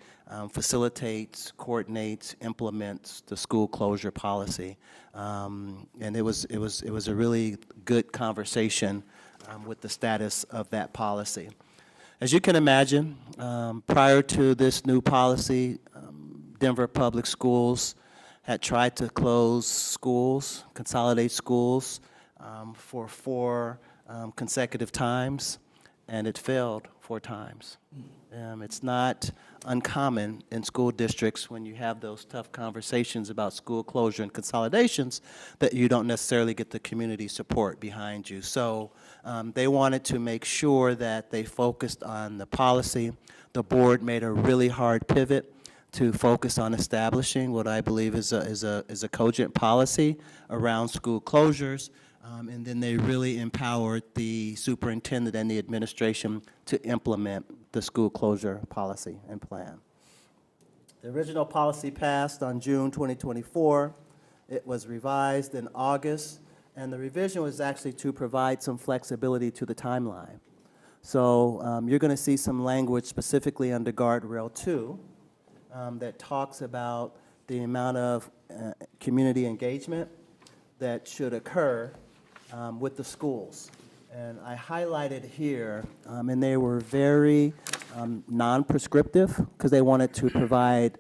facilitates, coordinates, implements the school closure policy. And it was a really good conversation with the status of that policy. As you can imagine, prior to this new policy, Denver Public Schools had tried to close schools, consolidate schools for 4 consecutive times, and it failed 4 times. It's not uncommon in school districts when you have those tough conversations about school closure and consolidations that you don't necessarily get the community support behind you. So they wanted to make sure that they focused on the policy. The board made a really hard pivot. to focus on establishing what I believe is a cogent policy around school closures. And then they really empowered the superintendent and the administration to implement the school closure policy and plan. The original policy passed on June 2024. It was revised in August, and the revision was actually to provide some flexibility to the timeline. So you're going to see some language specifically under Guardrail 2 that talks about the amount of community engagement that should occur with the schools. And I highlighted here, and they were very non-prescriptive because they wanted to provide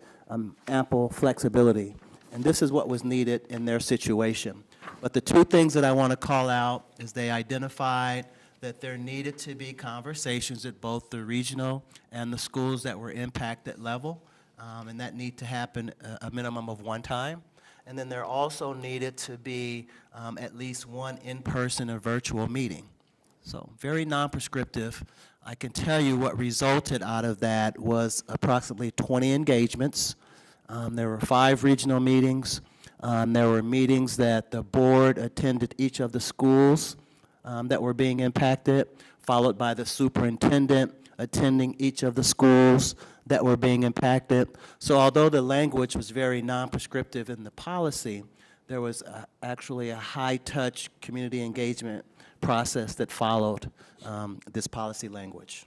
ample flexibility. And this is what was needed in their situation. But the two things that I want to call out is they identified that there needed to be conversations at both the regional and the schools that were impacted level, and that need to happen a minimum of one time. And then there also needed to be at least one in-person or virtual meeting. So very non-prescriptive. I can tell you what resulted out of that was approximately 20 engagements. There were 5 regional meetings. There were meetings that the board attended each of the schools that were being impacted, followed by the superintendent attending each of the schools that were being impacted. So although the language was very non-prescriptive in the policy, there was actually a high-touch community engagement process that followed this policy language.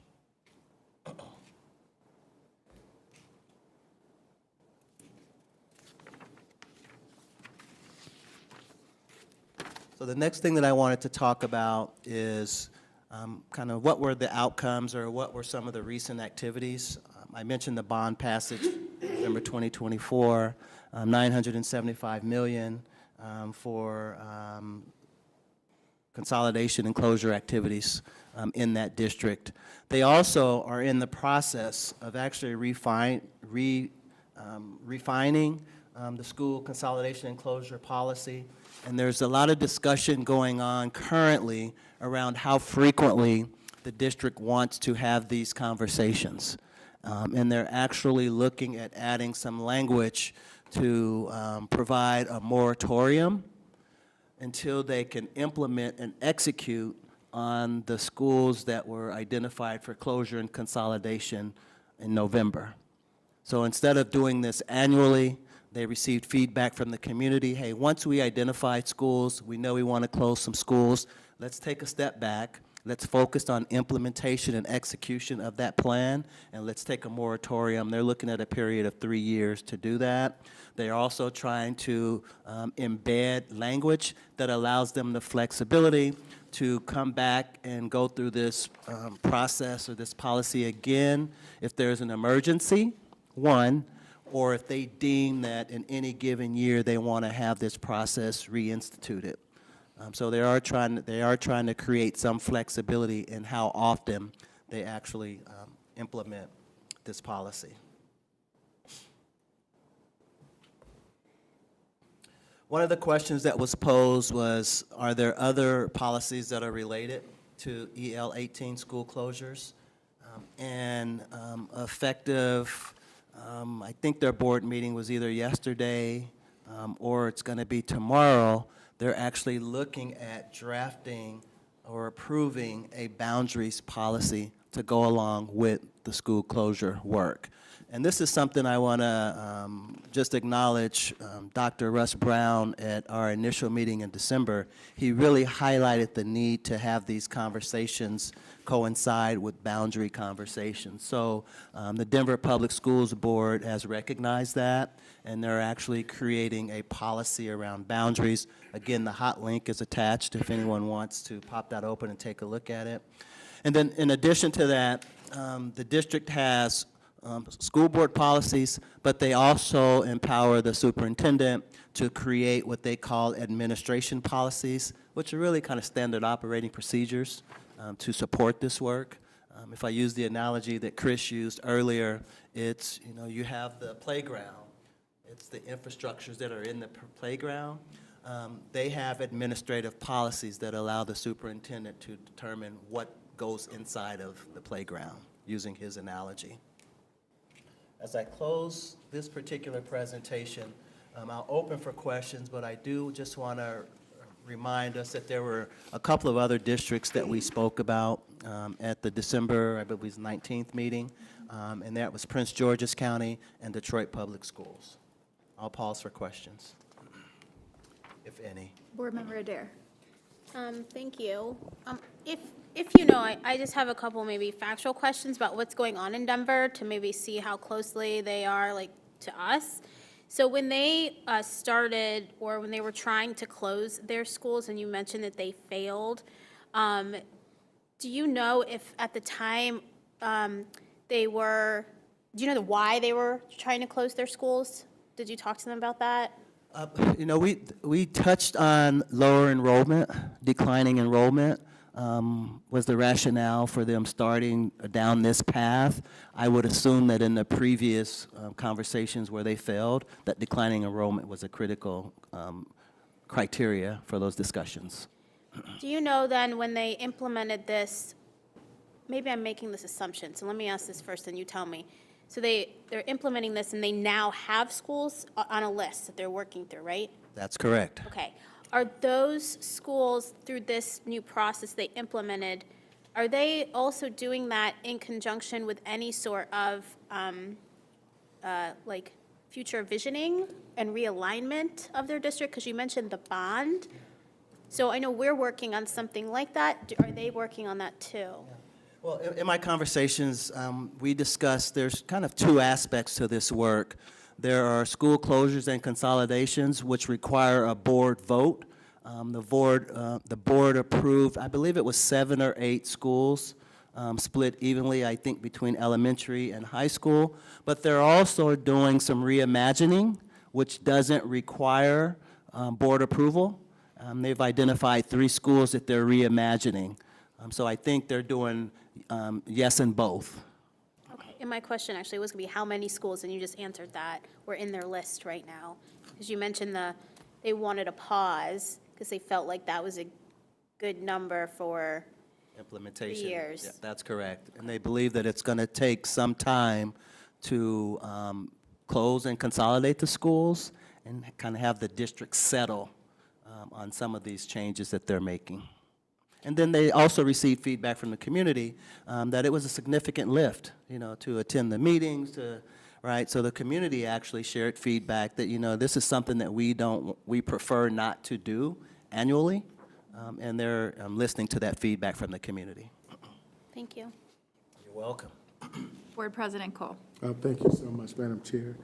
So the next thing that I wanted to talk about is kind of what were the outcomes or what were some of the recent activities. I mentioned the bond passage, November 2024, $975 million for consolidation and closure activities in that district. They also are in the process of actually refining the school consolidation and closure policy. And there's a lot of discussion going on currently around how frequently the district wants to have these conversations. And they're actually looking at adding some language to provide a moratorium until they can implement and execute on the schools that were identified for closure and consolidation in November. So instead of doing this annually, they received feedback from the community. Hey, once we identified schools, we know we want to close some schools, let's take a step back. Let's focus on implementation and execution of that plan, and let's take a moratorium. They're looking at a period of 3 years to do that. They're also trying to embed language that allows them the flexibility to come back and go through this process or this policy again if there's an emergency, one, or if they deem that in any given year they want to have this process reinstituted. So they are trying to create some flexibility in how often they actually implement this policy. One of the questions that was posed was, are there other policies that are related to EL 18 school closures? Effective, I think their board meeting was either yesterday or it's going to be tomorrow. They're actually looking at drafting or approving a boundaries policy to go along with the school closure work. And this is something I want to just acknowledge Dr. Russ Brown at our initial meeting in December. He really highlighted the need to have these conversations coincide with boundary conversations. So the Denver Public Schools Board has recognized that, and they're actually creating a policy around boundaries. Again, the hot link is attached if anyone wants to pop that open and take a look at it. And then in addition to that, the district has school board policies, but they also empower the superintendent to create what they call administration policies, which are really kind of standard operating procedures to support this work. If I use the analogy that Chris used earlier, it's, you have the playground. It's the infrastructures that are in the playground. They have administrative policies that allow the superintendent to determine what goes inside of the playground, using his analogy. As I close this particular presentation, I'll open for questions, but I do just want to remind us that there were a couple of other districts that we spoke about at the December, I believe it was 19th meeting, and that was Prince George's County and Detroit Public Schools. I'll pause for questions, if any. Board Member Adair. Thank you. If you know, I just have a couple maybe factual questions about what's going on in Denver to maybe see how closely they are like to us. So when they started, or when they were trying to close their schools, and you mentioned that they failed, do you know if at the time do you know why they were trying to close their schools? Did you talk to them about that? You know, we touched on lower enrollment, declining enrollment, was the rationale for them starting down this path. I would assume that in the previous conversations where they failed, that declining enrollment was a critical criteria for those discussions. Do you know then when they implemented this, maybe I'm making this assumption, so let me ask this first and you tell me. So they're implementing this and they now have schools on a list that they're working through, right? That's correct. Okay. Are those schools, through this new process they implemented, are they also doing that in conjunction with any sort of like future visioning and realignment of their district? Because you mentioned the bond. So I know we're working on something like that. Are they working on that too? Well, in my conversations, we discussed there's kind of two aspects to this work. There are school closures and consolidations, which require a board vote. The board approved, I believe it was 7 or 8 schools, split evenly, I think, between elementary and high school. But they're also doing some reimagining, which doesn't require board approval. They've identified 3 schools that they're reimagining. So I think they're doing yes in both. Okay. And my question actually was going to be how many schools, and you just answered that, were in their list right now? Because you mentioned they wanted a pause because they felt like that was a good number for Implementation. 3 years. Yeah, that's correct. And they believe that it's going to take some time to close and consolidate the schools and kind of have the district settle on some of these changes that they're making. And then they also received feedback from the community that it was a significant lift, you know, to attend the meetings, right? So the community actually shared feedback that, you know, this is something that we prefer not to do annually, and they're listening to that feedback from the community. Thank you. You're welcome. Board President Cole. Thank you so much, Madam Chair.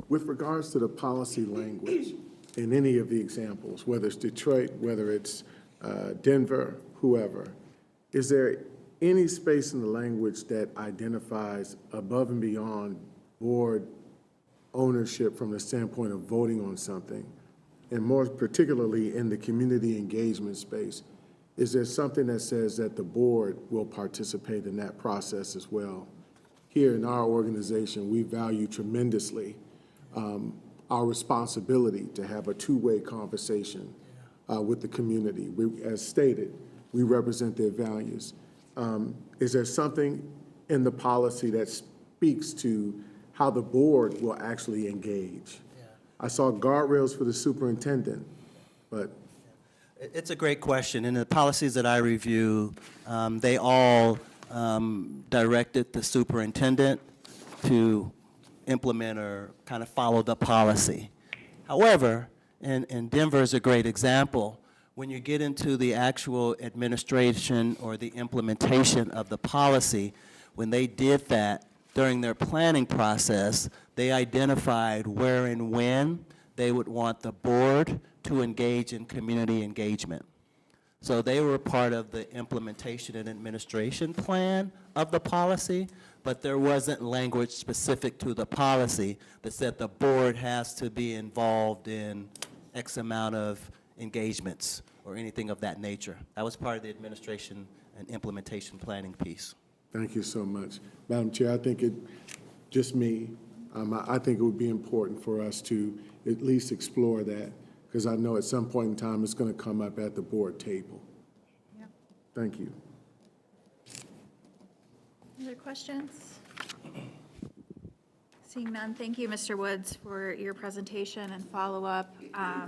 With regards to the policy language in any of the examples, whether it's Detroit, whether it's Denver, whoever, is there any space in the language that identifies above and beyond board ownership from the standpoint of voting on something, and more particularly in the community engagement space? Is there something that says that the board will participate in that process as well? Here in our organization, we value tremendously our responsibility to have a two-way conversation with the community. As stated, we represent their values. Is there something in the policy that speaks to how the board will actually engage? I saw guardrails for the superintendent, but. It's a great question. In the policies that I review, they all directed the superintendent to implement or kind of follow the policy. However, and Denver is a great example, when you get into the actual administration or the implementation of the policy, when they did that during their planning process, they identified where and when they would want the board to engage in community engagement. So they were part of the implementation and administration plan of the policy, but there wasn't language specific to the policy that said the board has to be involved in X amount of engagements or anything of that nature. That was part of the administration and implementation planning piece. Thank you so much. Madam Chair, I think I think it would be important for us to at least explore that, because I know at some point in time it's going to come up at the board table. Yeah. Thank you. Other questions? Seeing none, thank you, Mr. Woods, for your presentation and follow-up. I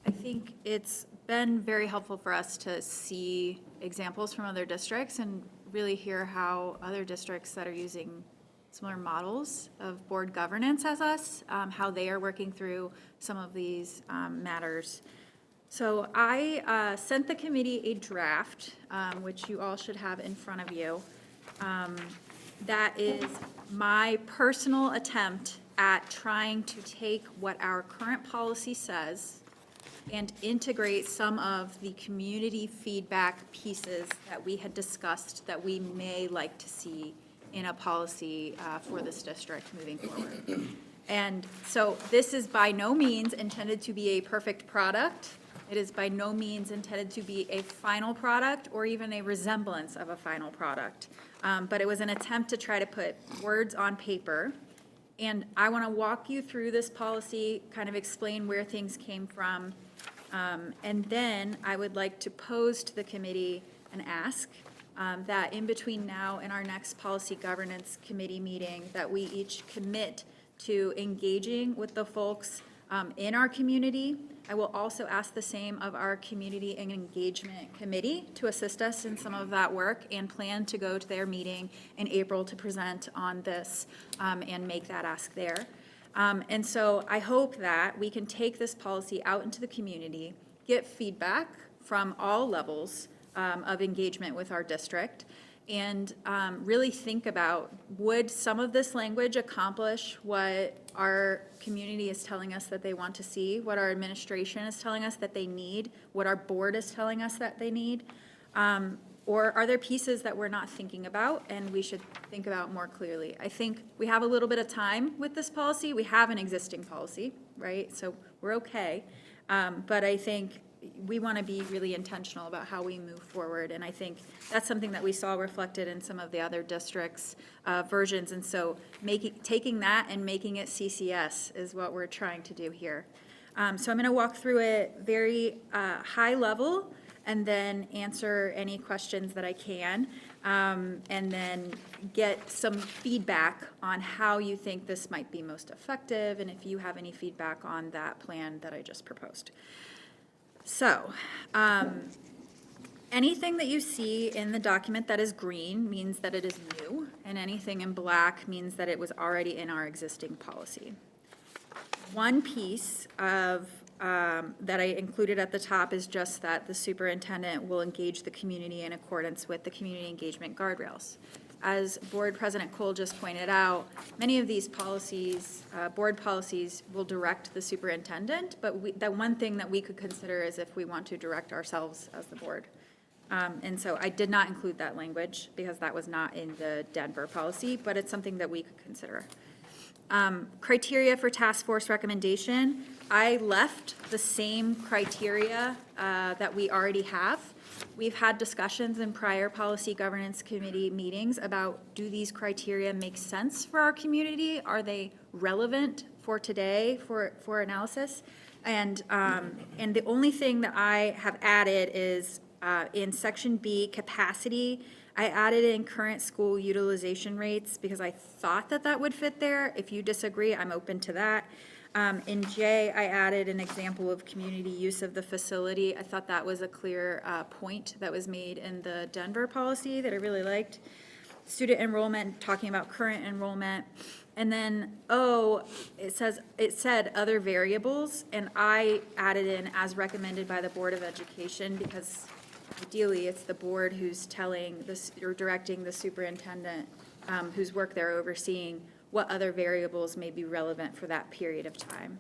think it's been very helpful for us to see examples from other districts and really hear how other districts that are using similar models of board governance as us, how they are working through some of these matters. So I sent the committee a draft, which you all should have in front of you. That is my personal attempt at trying to take what our current policy says and integrate some of the community feedback pieces that we had discussed that we may like to see in a policy for this district moving forward. And so this is by no means intended to be a perfect product. It is by no means intended to be a final product or even a resemblance of a final product. But it was an attempt to try to put words on paper. And I want to walk you through this policy, kind of explain where things came from. And then I would like to pose to the committee and ask that in between now and our next policy governance committee meeting, that we each commit to engaging with the folks in our community. I will also ask the same of our community and engagement committee to assist us in some of that work and plan to go to their meeting in April to present on this and make that ask there. And so I hope that we can take this policy out into the community, get feedback from all levels of engagement with our district, and really think about, would some of this language accomplish what our community is telling us that they want to see, what our administration is telling us that they need, what our board is telling us that they need? Or are there pieces that we're not thinking about and we should think about more clearly? I think we have a little bit of time with this policy. We have an existing policy, right? So we're okay. But I think we want to be really intentional about how we move forward. And I think that's something that we saw reflected in some of the other districts' versions. And so taking that and making it CCS is what we're trying to do here. So I'm going to walk through it very high level and then answer any questions that I can, and then get some feedback on how you think this might be most effective, and if you have any feedback on that plan that I just proposed. So, anything that you see in the document that is green means that it is new, and anything in black means that it was already in our existing policy. One piece of that I included at the top is just that the superintendent will engage the community in accordance with the community engagement guardrails. As Board President Cole just pointed out, many of these policies, board policies, will direct the superintendent, but the one thing that we could consider is if we want to direct ourselves as the board. And so I did not include that language because that was not in the Denver policy, but it's something that we could consider. Criteria for task force recommendation, I left the same criteria that we already have. We've had discussions in prior policy governance committee meetings about, do these criteria make sense for our community? Are they relevant for today for analysis? And the only thing that I have added is in section B, capacity. I added in current school utilization rates because I thought that that would fit there. If you disagree, I'm open to that. In J, I added an example of community use of the facility. I thought that was a clear point that was made in the Denver policy that I really liked. Student enrollment, talking about current enrollment. And then O, it said other variables, and I added in as recommended by the Board of Education because ideally it's the board who's telling this or directing the superintendent whose work they're overseeing what other variables may be relevant for that period of time.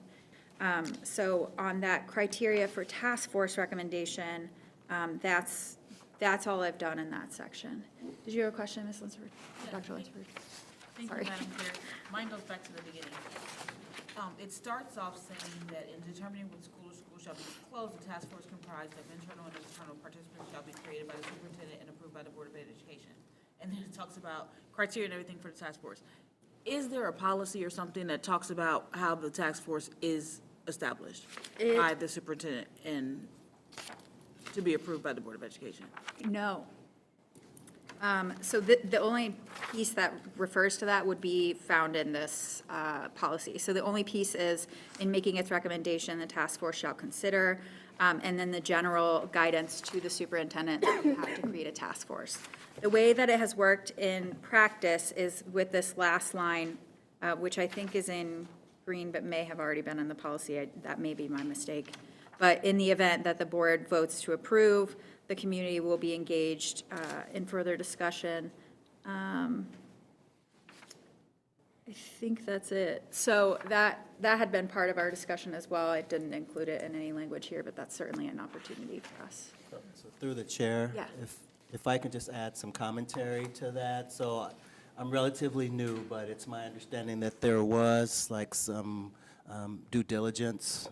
So on that criteria for task force recommendation, that's all I've done in that section. Did you have a question, Ms. Linsford? Dr. Linsford? Thank Sorry. you, Madam Chair. Mine goes back to the beginning. It starts off saying that in determining when school or school shall be closed, a task force comprised of internal and external participants shall be created by the superintendent and approved by the Board of Education. And then it talks about criteria and everything for the task force. Is there a policy or something that talks about how the task force is established by the superintendent and to be approved by the Board of Education? No. So the only piece that refers to that would be found in this policy. So the only piece is, in making its recommendation, the task force shall consider, and then the general guidance to the superintendent that you have to create a task force. The way that it has worked in practice is with this last line, which I think is in green but may have already been in the policy. That may be my mistake. But in the event that the board votes to approve, the community will be engaged in further discussion. I think that's it. So that had been part of our discussion as well. I didn't include it in any language here, but that's certainly an opportunity for us. So through the chair, Yeah. if I could just add some commentary to that. So I'm relatively new, but it's my understanding that there was like some due diligence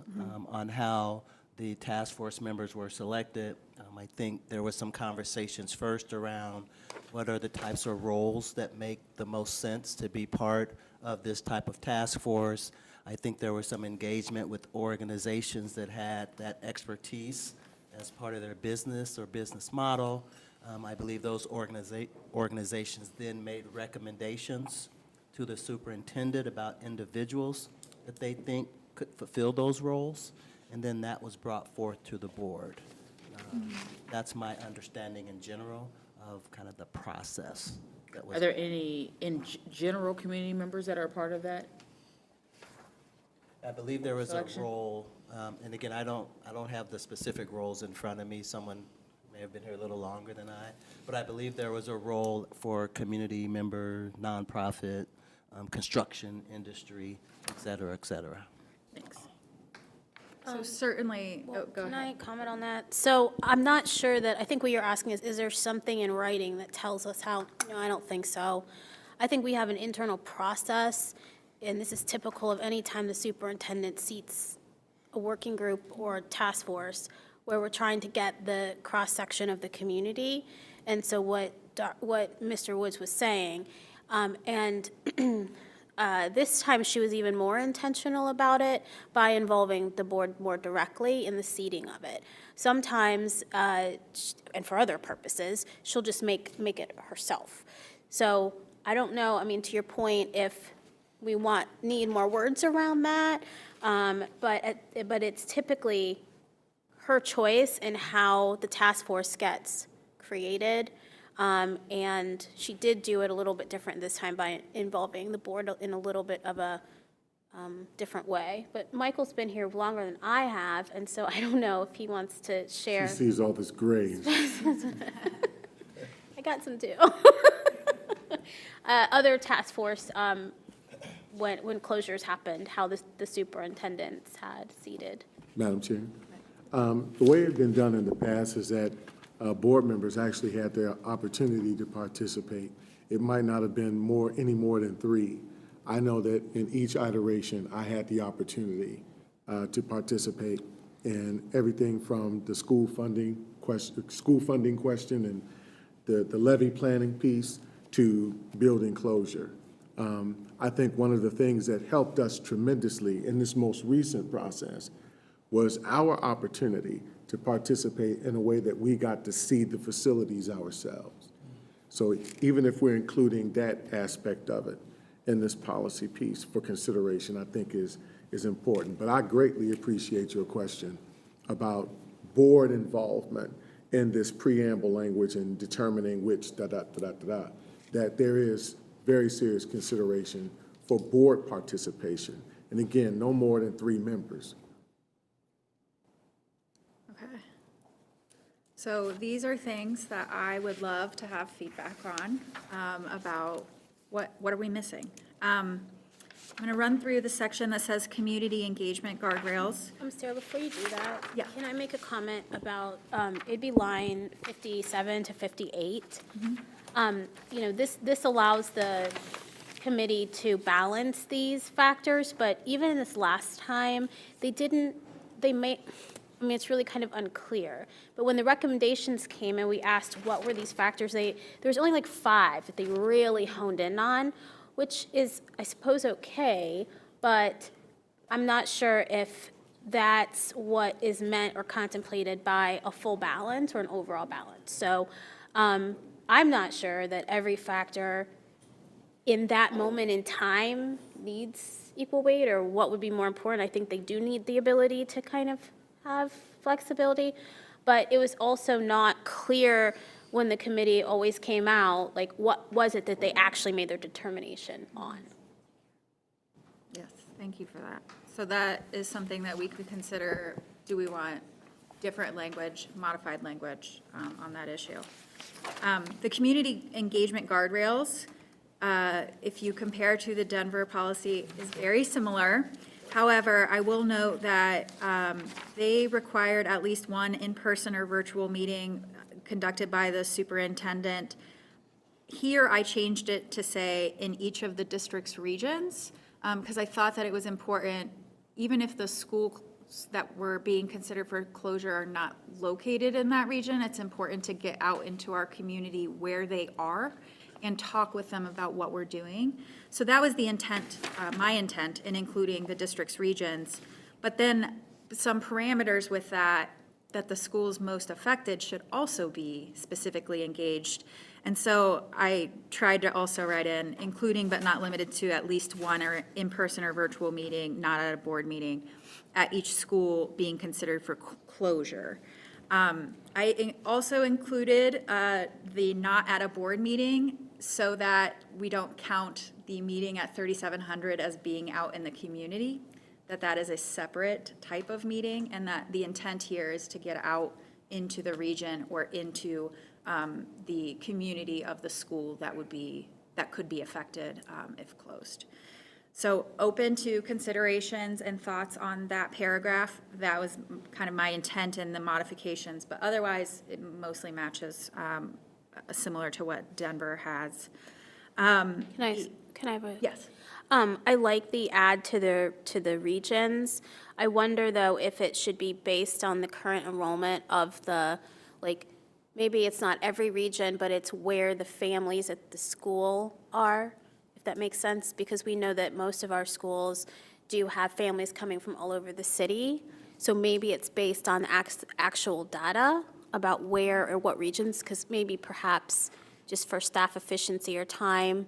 on how the task force members were selected. I think there was some conversations first around what are the types of roles that make the most sense to be part of this type of task force. I think there was some engagement with organizations that had that expertise as part of their business or business model. I believe those organizations then made recommendations to the superintendent about individuals that they think could fulfill those roles, and then that was brought forth to the board. That's my understanding in general of kind of the process that was. Are there any, general community members that are a part of that? I believe there was a Selection? role, and again, I don't have the specific roles in front of me. Someone may have been here a little longer than I, but I believe there was a role for community member, nonprofit, construction industry, et cetera, et cetera. Thanks. So certainly, Well, go can ahead. I comment on that? So I'm not sure that, I think what you're asking is there something in writing that tells us how? No, I don't think so. I think we have an internal process, and this is typical of any time the superintendent seats a working group or a task force, where we're trying to get the cross-section of the community. And so what Mr. Woods was saying, and this time she was even more intentional about it by involving the board more directly in the seating of it. Sometimes, and for other purposes, she'll just make it herself. So I don't know, I mean, to your point, if we need more words around that, but it's typically her choice in how the task force gets created. And she did do it a little bit different this time by involving the board in a little bit of a different way. But Michael's been here longer than I have, and so I don't know if he wants to share. She sees all this gray. I got some too. Other task force, when closures happened, how the superintendents had seated. Madam Chair, the way it's been done in the past is that board members actually had their opportunity to participate. It might not have been any more than 3. I know that in each iteration, I had the opportunity to participate in everything from the school funding question and the levy planning piece to building closure. I think one of the things that helped us tremendously in this most recent process was our opportunity to participate in a way that we got to see the facilities ourselves. So even if we're including that aspect of it in this policy piece for consideration, I think is important. But I greatly appreciate your question about board involvement in this preamble language and determining which that there is very serious consideration for board participation. And again, no more than 3 members. Okay. So these are things that I would love to have feedback on, about what are we missing? I'm going to run through the section that says community engagement guardrails. Sarah, before you do that, Yeah. can I make a comment about, it'd be line 57 to 58? This allows the committee to balance these factors, but even this last time, it's really kind of unclear. But when the recommendations came and we asked what were these factors, there was only like 5 that they really honed in on, which is, I suppose, okay, but I'm not sure if that's what is meant or contemplated by a full balance or an overall balance. So I'm not sure that every factor in that moment in time needs equal weight, or what would be more important. I think they do need the ability to kind of have flexibility, but it was also not clear when the committee always came out, like, what was it that they actually made their determination on? Yes, thank you for that. So that is something that we could consider. Do we want different language, modified language on that issue? The community engagement guardrails, if you compare to the Denver policy, is very similar. However, I will note that they required at least one in-person or virtual meeting conducted by the superintendent. Here, I changed it to say in each of the district's regions, because I thought that it was important, even if the schools that were being considered for closure are not located in that region, it's important to get out into our community where they are and talk with them about what we're doing. So that was the intent, my intent in including the district's regions. But then some parameters with that the schools most affected should also be specifically engaged. And so I tried to also write in, including but not limited to at least one or in-person or virtual meeting, not at a board meeting, at each school being considered for closure. I also included the not at a board meeting so that we don't count the meeting at 3700 as being out in the community, that is a separate type of meeting, and that the intent here is to get out into the region or into the community of the school that could be affected if closed. So open to considerations and thoughts on that paragraph. That was kind of my intent in the modifications, but otherwise it mostly matches similar to what Denver has. Can I have a? Yes. I like the add to the regions. I wonder though if it should be based on the current enrollment of the, like, maybe it's not every region, but it's where the families at the school are, if that makes sense, because we know that most of our schools do have families coming from all over the city. So maybe it's based on actual data about where or what regions, because maybe perhaps just for staff efficiency or time,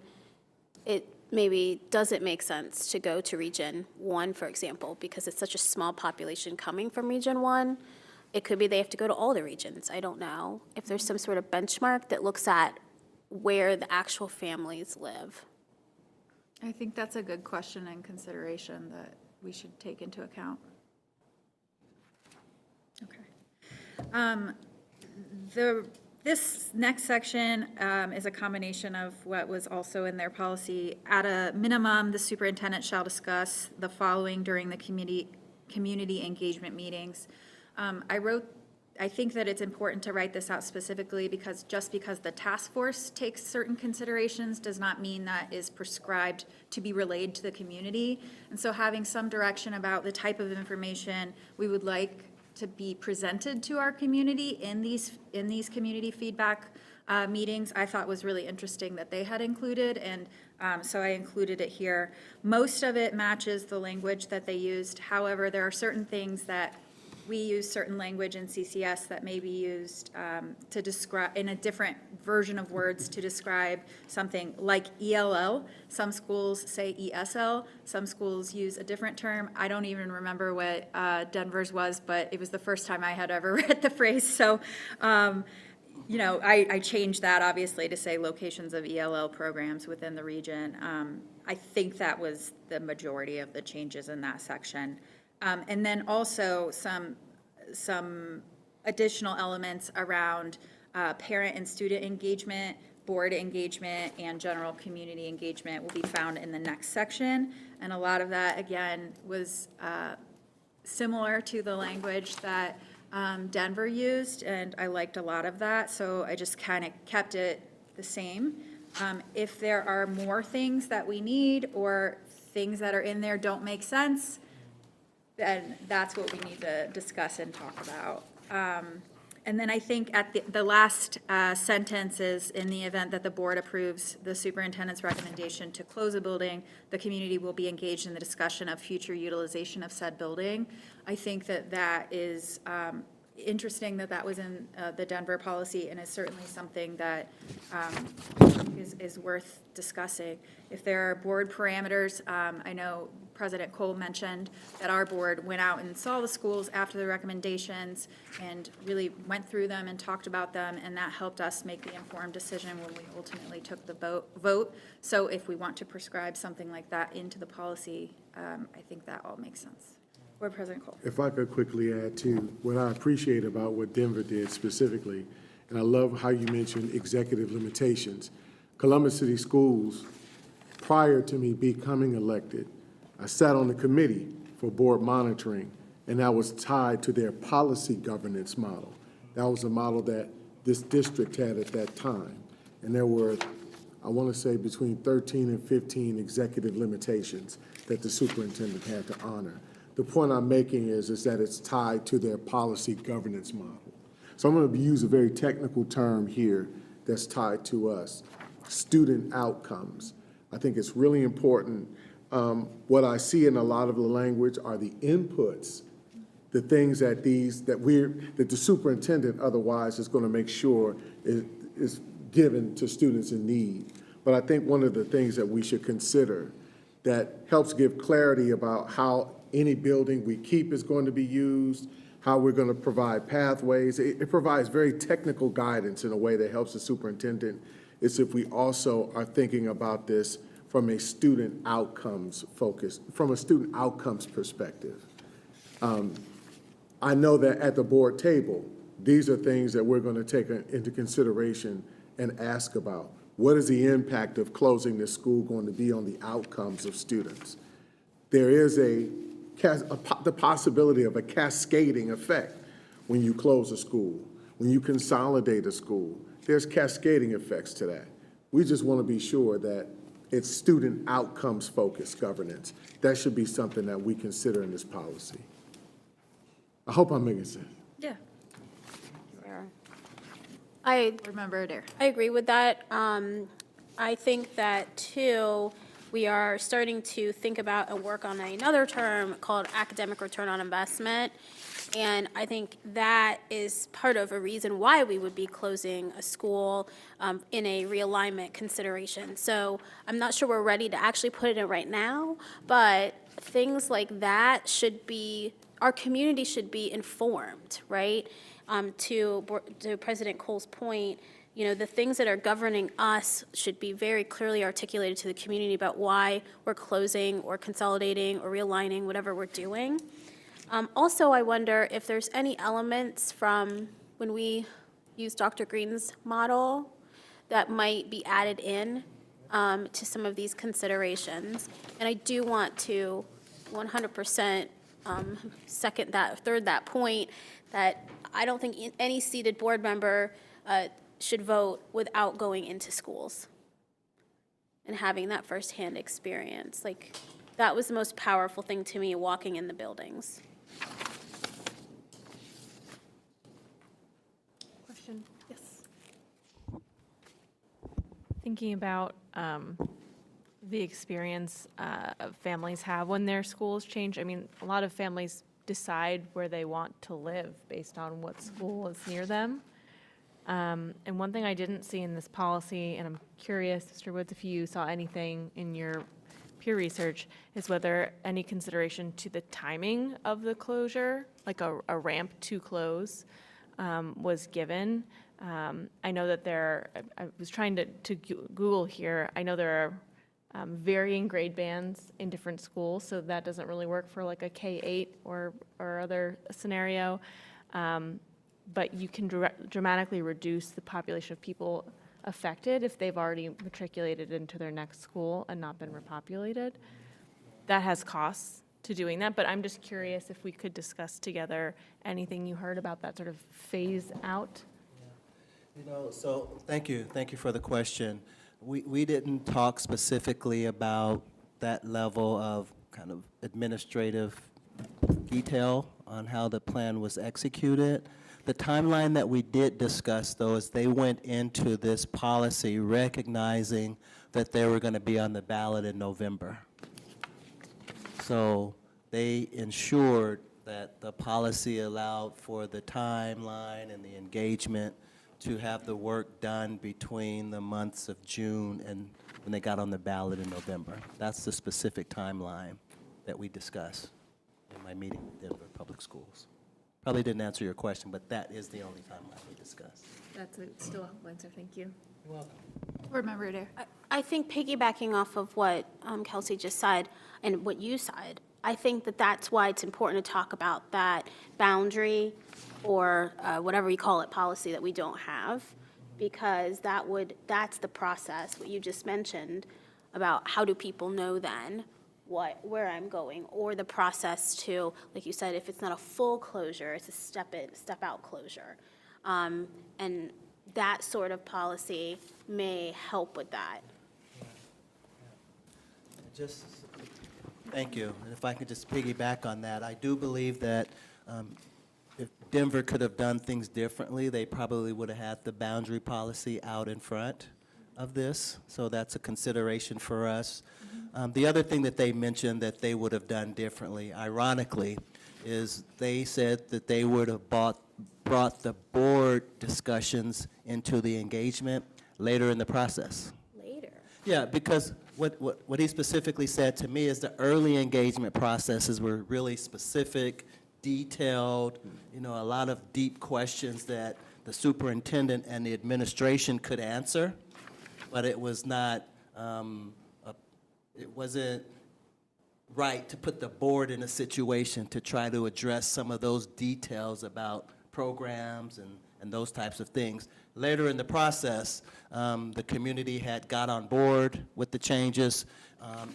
it maybe doesn't make sense to go to Region 1, for example, because it's such a small population coming from Region 1. It could be they have to go to all the regions. I don't know. If there's some sort of benchmark that looks at where the actual families live. I think that's a good question and consideration that we should take into account. Okay. This next section is a combination of what was also in their policy. At a minimum, the superintendent shall discuss the following during the community engagement meetings. I think that it's important to write this out specifically because just because the task force takes certain considerations does not mean that is prescribed to be relayed to the community. And so having some direction about the type of information we would like to be presented to our community in these community feedback meetings, I thought was really interesting that they had included, and so I included it here. Most of it matches the language that they used. However, there are certain things that we use certain language in CCS that may be used to describe, in a different version of words, to describe something like ELL. Some schools say ESL. Some schools use a different term. I don't even remember what Denver's was, but it was the first time I had ever read the phrase. So, you know, I changed that obviously to say locations of ELL programs within the region. I think that was the majority of the changes in that section. And then also some additional elements around parent and student engagement, board engagement, and general community engagement will be found in the next section. And a lot of that, again, was similar to the language that Denver used, and I liked a lot of that, so I just kind of kept it the same. If there are more things that we need or things that are in there don't make sense, then that's what we need to discuss and talk about. And then I think at the last sentence is, in the event that the board approves the superintendent's recommendation to close a building, the community will be engaged in the discussion of future utilization of said building. I think that that is interesting that that was in the Denver policy, and it's certainly something that is worth discussing. If there are board parameters, I know President Cole mentioned that our board went out and saw the schools after the recommendations and really went through them and talked about them, and that helped us make the informed decision when we ultimately took the vote. So if we want to prescribe something like that into the policy, I think that all makes sense. Board President Cole. If I could quickly add to what I appreciate about what Denver did specifically, and I love how you mentioned executive limitations. Columbus City Schools, prior to me becoming elected, I sat on the committee for board monitoring, and that was tied to their policy governance model. That was a model that this district had at that time. And there were, I want to say, between 13 and 15 executive limitations that the superintendent had to honor. The point I'm making is that it's tied to their policy governance model. So I'm going to use a very technical term here that's tied to us, student outcomes. I think it's really important. What I see in a lot of the language are the inputs, the things that the superintendent otherwise is going to make sure is given to students in need. But I think one of the things that we should consider that helps give clarity about how any building we keep is going to be used, how we're going to provide pathways. It provides very technical guidance in a way that helps the superintendent. It's if we also are thinking about this from a student outcomes focus, from a student outcomes perspective. I know that at the board table, these are things that we're going to take into consideration and ask about. What is the impact of closing this school going to be on the outcomes of students? There is the possibility of a cascading effect when you close a school, when you consolidate a school. There's cascading effects to that. We just want to be sure that it's student outcomes focused governance. That should be something that we consider in this policy. I hope I'm making sense. Yeah. I remember Adair. I agree with that. I think that too, we are starting to think about and work on another term called academic return on investment. And I think that is part of a reason why we would be closing a school in a realignment consideration. So I'm not sure we're ready to actually put it in right now, but things like that should be, our community should be informed, right? To President Cole's point, you know, the things that are governing us should be very clearly articulated to the community about why we're closing or consolidating or realigning, whatever we're doing. Also, I wonder if there's any elements from when we use Dr. Green's model that might be added in to some of these considerations. And I do want to 100% second that, third that point, that I don't think any seated board member should vote without going into schools and having that firsthand experience. Like, that was the most powerful thing to me, walking in the buildings. Question? Yes. Thinking about the experience families have when their schools change. I mean, a lot of families decide where they want to live based on what school is near them. And one thing I didn't see in this policy, and I'm curious, Mr. Woods, if you saw anything in your peer research, is whether any consideration to the timing of the closure, like a ramp to close, was given. I know that I was trying to Google here, I know there are varying grade bands in different schools, so that doesn't really work for like a K-8 or other scenario. But you can dramatically reduce the population of people affected if they've already matriculated into their next school and not been repopulated. That has costs to doing that, but I'm just curious if we could discuss together anything you heard about that sort of phase out. You know, so thank you for the question. We didn't talk specifically about that level of kind of administrative detail on how the plan was executed. The timeline that we did discuss, though, is they went into this policy recognizing that they were going to be on the ballot in November. So they ensured that the policy allowed for the timeline and the engagement to have the work done between the months of June and when they got on the ballot in November. That's the specific timeline that we discussed in my meeting with Denver Public Schools. Probably didn't answer your question, but that is the only timeline we discussed. That's still a helpful answer, thank you. You're welcome. Board Member Adair. I think piggybacking off of what Kelsey just said and what you said, I think that that's why it's important to talk about that boundary or whatever you call it, policy that we don't have, because that's the process, what you just mentioned, about how do people know then where I'm going, or the process to, like you said, if it's not a full closure, it's a step out closure. And that sort of policy may help with that. Thank you. And if I could just piggyback on that, I do believe that if Denver could have done things differently, they probably would have had the boundary policy out in front of this. So that's a consideration for us. The other thing that they mentioned that they would have done differently, ironically, is they said that they would have brought the board discussions into the engagement later in the process. Later? Yeah, because what he specifically said to me is the early engagement processes were really specific, detailed, a lot of deep questions that the superintendent and the administration could answer, but it was not, it wasn't right to put the board in a situation to try to address some of those details about programs and those types of things. Later in the process, the community had got on board with the changes,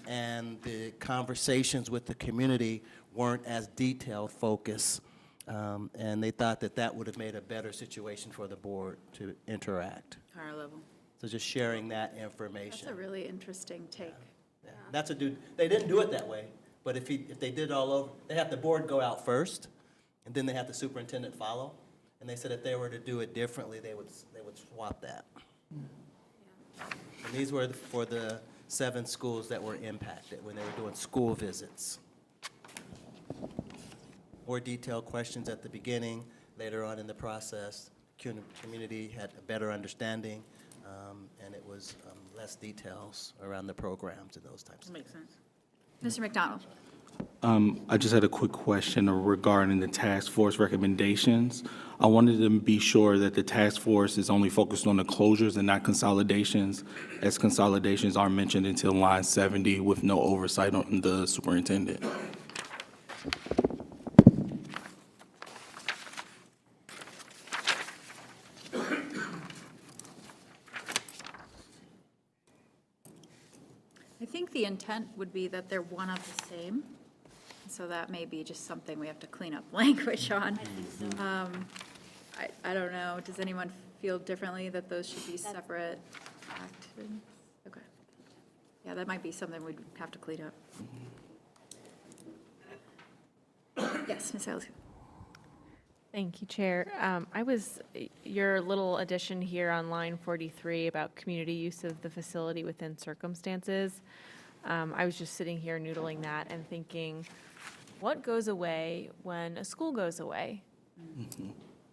and the conversations with the community weren't as detail focused, and they thought that that would have made a better situation for the board to interact. Higher level. So just sharing that information. That's a really interesting take. Yeah. They didn't do it that way, but if they did it all over, they have the board go out first, and then they have the superintendent follow. And they said if they were to do it differently, they would swap that. And these were for the 7 schools that were impacted when they were doing school visits. More detailed questions at the beginning, later on in the process, community had a better understanding, and it was less details around the programs and those types of things. Makes sense. Mr. McDonald. I just had a quick question regarding the task force recommendations. I wanted to be sure that the task force is only focused on the closures and not consolidations, as consolidations are mentioned until line 70 with no oversight on the superintendent. I think the intent would be that they're one of the same, so that may be just something we have to clean up language on. I don't know, does anyone feel differently that those should be separate actions? Okay. Yeah, that might be something we'd have to clean up. Yes, Ms. Ellis. Thank you, Chair. Your little addition here on line 43 about community use of the facility within circumstances. I was just sitting here noodling that and thinking, what goes away when a school goes away? Mm-hmm.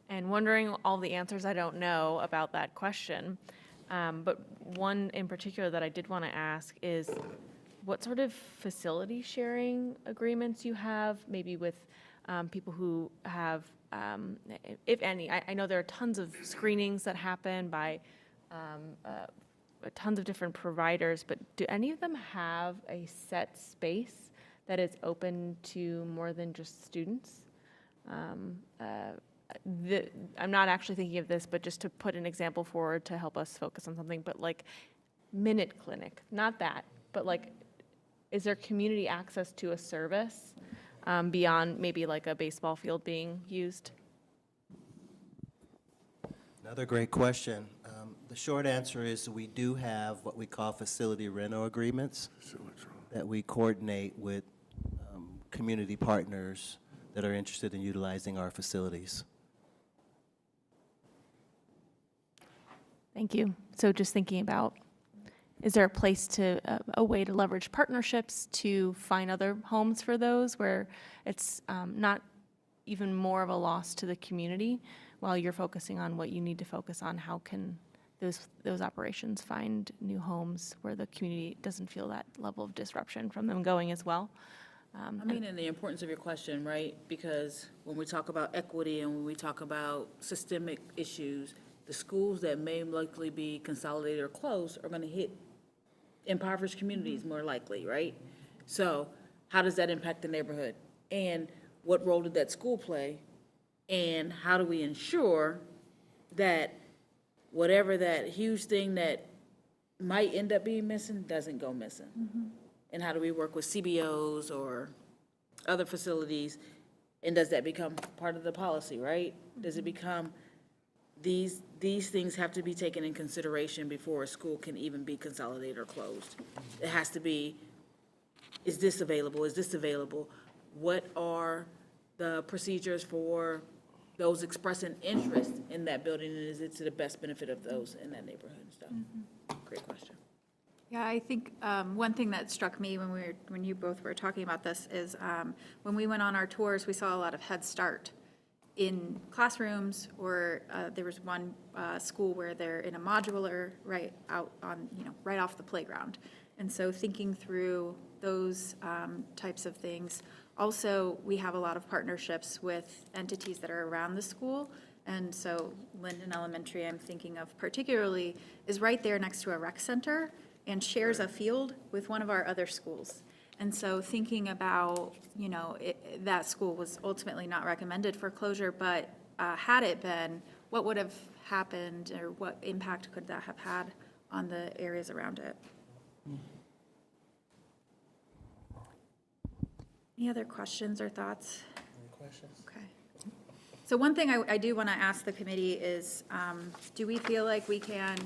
And wondering all the answers I don't know about that question. But one in particular that I did want to ask is what sort of facility sharing agreements you have, maybe with people who have, if any, I know there are tons of screenings that happen by tons of different providers, but do any of them have a set space that is open to more than just students? I'm not actually thinking of this, but just to put an example forward to help us focus on something, but like Minute Clinic, not that, but like, is there community access to a service beyond maybe like a baseball field being used? Another great question. The short answer is we do have what we call facility rental agreements that we coordinate with community partners that are interested in utilizing our facilities. Thank you. So just thinking about, is there a place to, a way to leverage partnerships to find other homes for those where it's not even more of a loss to the community while you're focusing on what you need to focus on. How can those operations find new homes where the community doesn't feel that level of disruption from them going as well? I mean, and the importance of your question, right? Because when we talk about equity and when we talk about systemic issues, the schools that may likely be consolidated or closed are gonna hit impoverished communities more likely, right? So how does that impact the neighborhood? And what role did that school play? And how do we ensure that whatever that huge thing that might end up being missing doesn't go missing? And how do we work with CBOs or other facilities? And does that become part of the policy, right? Does it become, these things have to be taken in consideration before a school can even be consolidated or closed? It has to be, is this available? Is this available? What are the procedures for those expressing interest in that building? And is it to the best benefit of those in that neighborhood and stuff? Great question. Yeah, I think one thing that struck me when you both were talking about this is when we went on our tours, we saw a lot of Head Start in classrooms, or there was one school where they're in a modular right out on, right off the playground. And so thinking through those types of things. Also, we have a lot of partnerships with entities that are around the school. And so Linden Elementary, I'm thinking of particularly, is right there next to a rec center and shares a field with one of our other schools. And so thinking about, that school was ultimately not recommended for closure, but had it been, what would have happened, or what impact could that have had on the areas around it? Any other questions or thoughts? Any questions? Okay. So one thing I do want to ask the committee is, do we feel like we can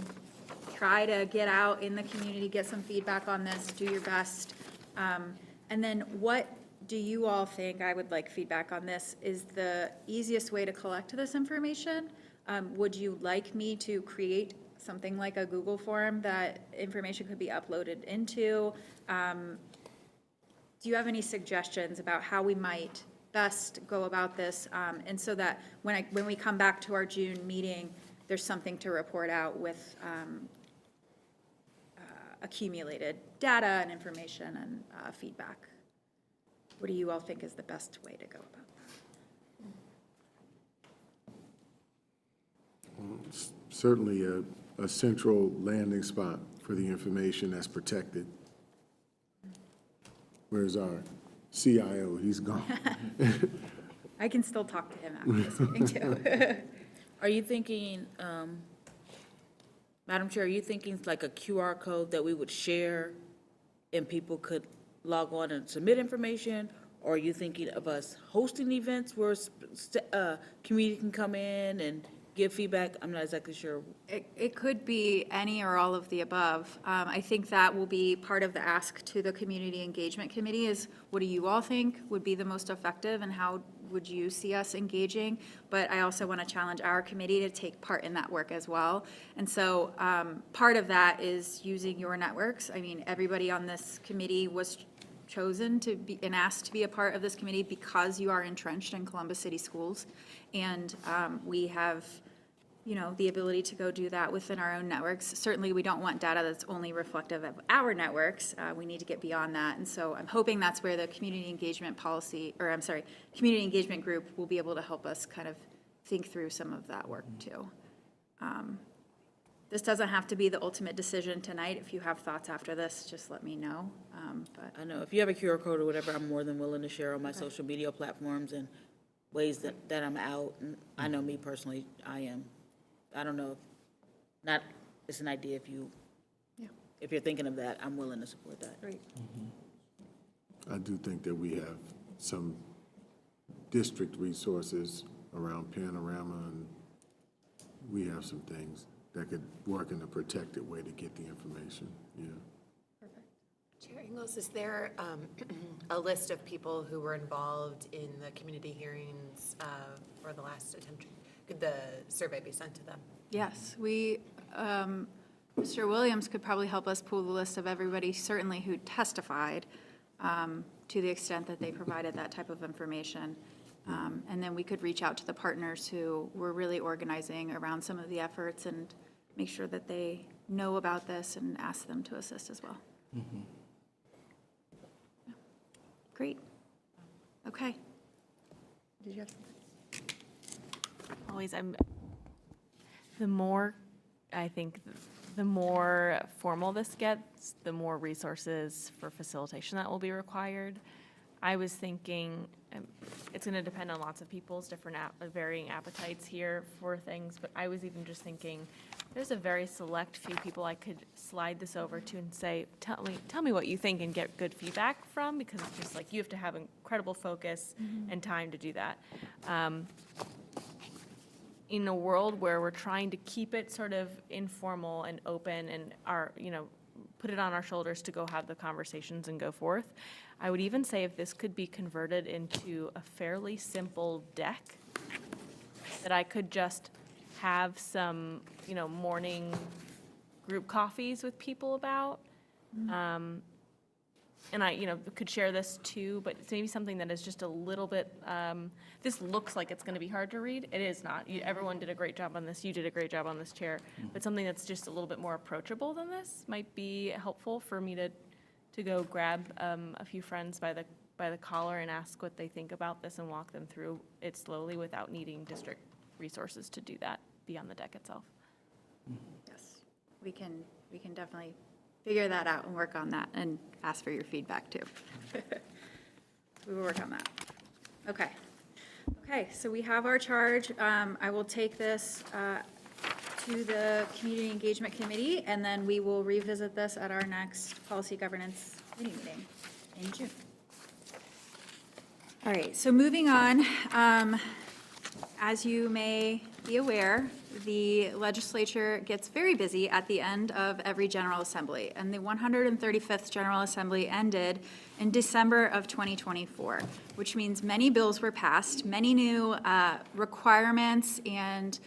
try to get out in the community, get some feedback on this, do your best? And then what do you all think, I would like feedback on this, is the easiest way to collect this information? Would you like me to create something like a Google form that information could be uploaded into? Do you have any suggestions about how we might best go about this? And so that when we come back to our June meeting, there's something to report out with accumulated data and information and feedback. What do you all think is the best way to go about that? Certainly a central landing spot for the information that's protected. Where's our CIO? He's gone. I can still talk to him after this meeting too. Are you thinking, Madam Chair, are you thinking like a QR code that we would share and people could log on and submit information? Or are you thinking of us hosting events where community can come in and give feedback? I'm not exactly sure. It could be any or all of the above. I think that will be part of the ask to the Community Engagement Committee is, what do you all think would be the most effective and how would you see us engaging? But I also want to challenge our committee to take part in that work as well. And so part of that is using your networks. I mean, everybody on this committee was chosen to be and asked to be a part of this committee because you are entrenched in Columbus City Schools. And we have, the ability to go do that within our own networks. Certainly, we don't want data that's only reflective of our networks. We need to get beyond that. And so I'm hoping that's where the community engagement community engagement group will be able to help us kind of think through some of that work too. This doesn't have to be the ultimate decision tonight. If you have thoughts after this, just let me know. But I know, if you have a QR code or whatever, I'm more than willing to share on my social media platforms and ways that I'm out. And I know me personally, I am. I don't know, it's an idea if you're thinking of that, I'm willing to support that. Great. I do think that we have some district resources around Panorama, and we have some things that could work in a protected way to get the information, Chair Ingles, is there a list of people who were involved in the community hearings for the last attempt? Could the survey be sent to them? Yes, Mr. Williams could probably help us pull the list of everybody, certainly who testified, to the extent that they provided that type of information. And then we could reach out to the partners who were really organizing around some of the efforts and make sure that they know about this and ask them to assist as well. Great. Okay. Did you have something? Always, the more, I think, the more formal this gets, the more resources for facilitation that will be required. I was thinking, it's going to depend on lots of people's different varying appetites here for things, but I was even just thinking, there's a very select few people I could slide this over to and say, tell me what you think and get good feedback from, because it's just like, you have to have incredible focus and time to do that. In a world where we're trying to keep it sort of informal and open and put it on our shoulders to go have the conversations and go forth, I would even say if this could be converted into a fairly simple deck that I could just have some, morning group coffees with people about. And I, could share this too, but it's maybe something that is just a little bit, this looks like it's going to be hard to read. It is not. Everyone did a great job on this. You did a great job on this chair. But something that's just a little bit more approachable than this might be helpful for me to go grab a few friends by the collar and ask what they think about this and walk them through it slowly without needing district resources to do that beyond the deck itself. Yes, we can definitely figure that out and work on that and ask for your feedback too. We will work on that. Okay. Okay, so we have our charge. I will take this to the Community Engagement Committee, and then we will revisit this at our next Policy Governance Committee meeting in June. All right, so moving on, as you may be aware, the legislature gets very busy at the end of every General Assembly, and the 135th General Assembly ended in December of 2024, which means many bills were passed, many new requirements and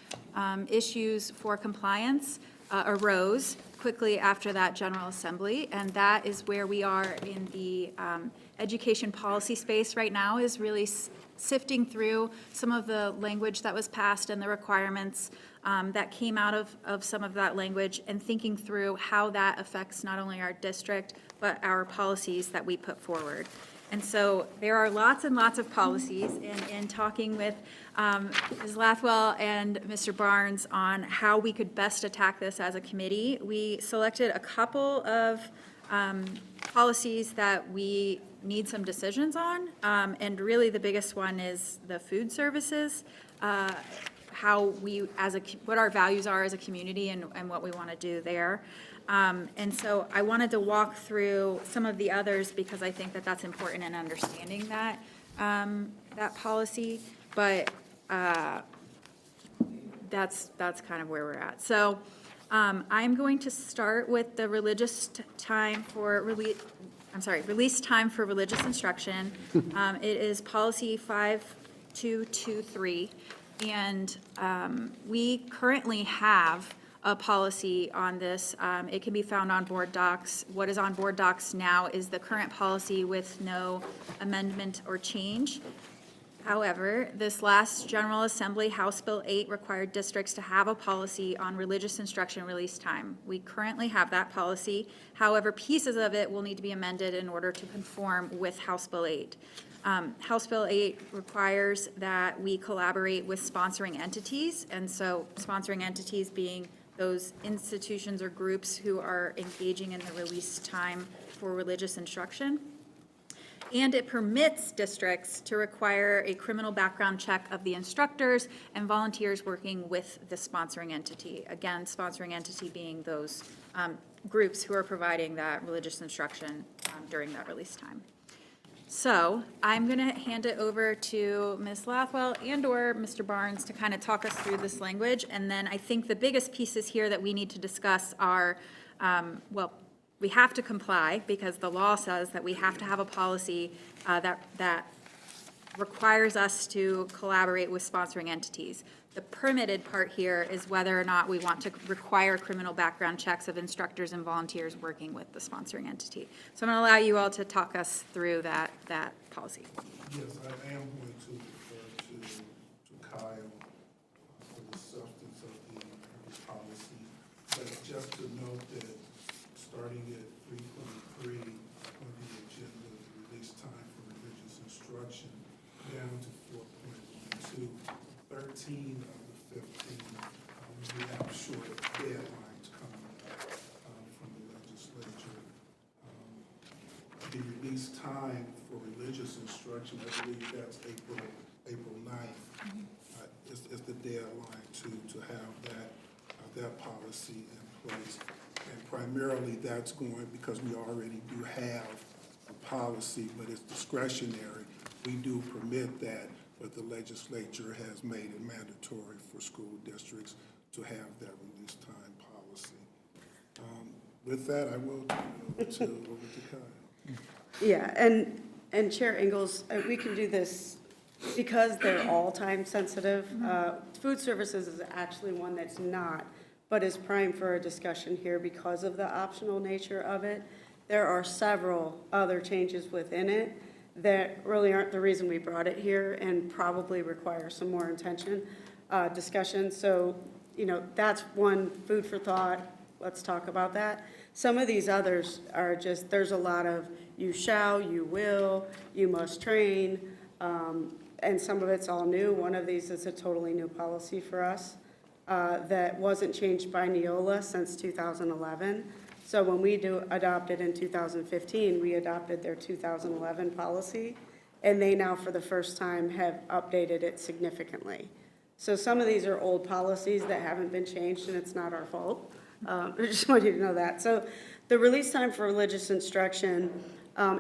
issues for compliance arose quickly after that General Assembly, and that is where we are in the education policy space right now, is really sifting through some of the language that was passed and the requirements that came out of some of that language, and thinking through how that affects not only our district, but our policies that we put forward. And so there are lots and lots of policies, and in talking with Ms. Lathwell and Mr. Barnes on how we could best attack this as a committee, we selected a couple of policies that we need some decisions on, and really the biggest one is the food services, how we, what our values are as a community and what we want to do there. And so I wanted to walk through some of the others because I think that that's important in understanding that, that policy, but that's kind of where we're at. So I'm going to start with the release time for religious instruction. It is policy 5223, and we currently have a policy on this. It can be found on board docs. What is on board docs now is the current policy with no amendment or change. However, this last General Assembly, House Bill 8 required districts to have a policy on religious instruction release time. We currently have that policy. However, pieces of it will need to be amended in order to conform with House Bill 8. House Bill 8 requires that we collaborate with sponsoring entities, and so sponsoring entities being those institutions or groups who are engaging in the release time for religious instruction. And it permits districts to require a criminal background check of the instructors and volunteers working with the sponsoring entity. Again, sponsoring entity being those groups who are providing that religious instruction during that release time. So I'm going to hand it over to Ms. Lathwell and/or Mr. Barnes to kind of talk us through this language. And then I think the biggest pieces here that we need to discuss are, well, we have to comply because the law says that we have to have a policy that requires us to collaborate with sponsoring entities. The permitted part here is whether or not we want to require criminal background checks of instructors and volunteers working with the sponsoring entity. So I'm going to allow you all to talk us through that policy. Yes, I am going to refer to Kyle for the substance of the policy. But just to note that starting at 3.3 on the agenda, the release time for religious instruction, down to 4.12, 13 of the 15, we have short deadlines coming from the legislature. The release time for religious instruction, I believe that's April 9th, is the deadline to have that policy in place. And primarily that's going, because we already do have a policy, but it's discretionary. We do permit that, but the legislature has made it mandatory for school districts to have that release time policy. With that, I will turn it over to Kyle. Yeah, and Chair Ingalls, we can do this because they're all time sensitive. Food services is actually one that's not, but is prime for a discussion here because of the optional nature of it. There are several other changes within it that really aren't the reason we brought it here and probably require some more discussion. So, you know, that's one food for thought. Let's talk about that. Some of these others are just, there's a lot of you shall, you will, you must train, and some of it's all new. One of these is a totally new policy for us that wasn't changed by Neola since 2011. So when we adopted in 2015, we adopted their 2011 policy, and they now for the first time have updated it significantly. So some of these are old policies that haven't been changed, and it's not our fault. I just want you to know that. So the release time for religious instruction,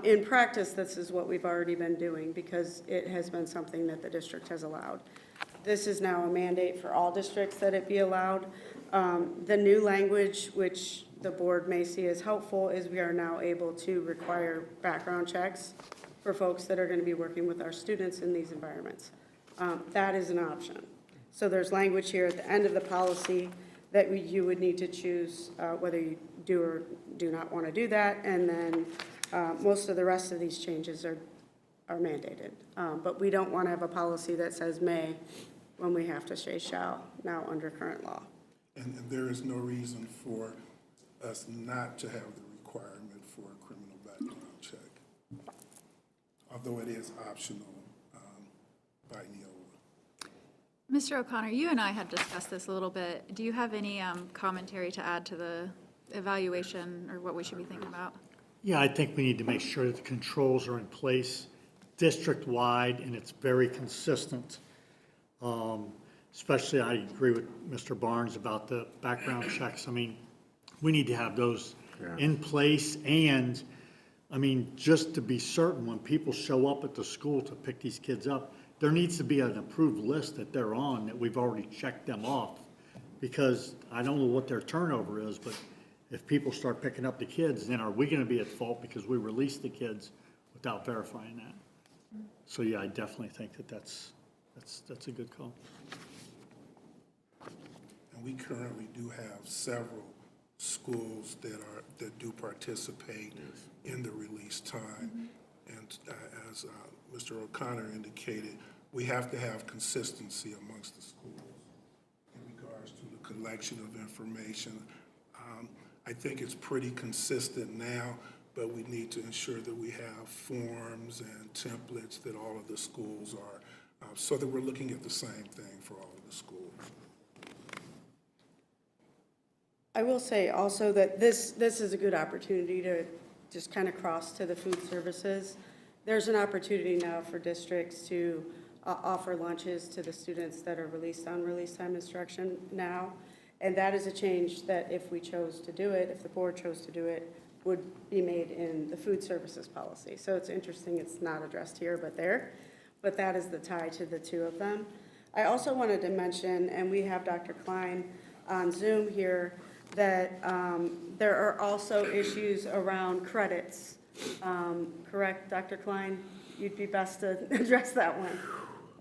in practice, this is what we've already been doing because it has been something that the district has allowed. This is now a mandate for all districts that it be allowed. The new language, which the board may see as helpful, is we are now able to require background checks for folks that are going to be working with our students in these environments. That is an option. So there's language here at the end of the policy that you would need to choose whether you do or do not want to do that, and then most of the rest of these changes are mandated. But we don't want to have a policy that says may when we have to say shall now under current law. And there is no reason for us not to have the requirement for a criminal background check, although it is optional by Neola. Mr. O'Connor, you and I had discussed this a little bit. Do you have any commentary to add to the evaluation or what we should be thinking about? Yeah, I think we need to make sure that the controls are in place district-wide and it's very consistent. Especially, I agree with Mr. Barnes about the background checks. I mean, we need to have those in place, and, I mean, just to be certain, when people show up at the school to pick these kids up, there needs to be an approved list that they're on, that we've already checked them off, because I don't know what their turnover is, but if people start picking up the kids, then are we going to be at fault because we released the kids without verifying that? So, yeah, I definitely think that that's a good call. And we currently do have several schools that do participate in the release time. And as Mr. O'Connor indicated, we have to have consistency amongst the schools in regards to the collection of information. I think it's pretty consistent now, but we need to ensure that we have forms and templates that all of the schools are, so that we're looking at the same thing for all of the schools. I will say also that this is a good opportunity to just kind of cross to the food services. There's an opportunity now for districts to offer lunches to the students that are released on release time instruction now. And that is a change that if we chose to do it, if the board chose to do it, would be made in the food services policy. So it's interesting it's not addressed here, but there. But that is the tie to the two of them. I also wanted to mention, and we have Dr. Klein on Zoom here, that there are also issues around credits. Correct, Dr. Klein? You'd be best to address that one.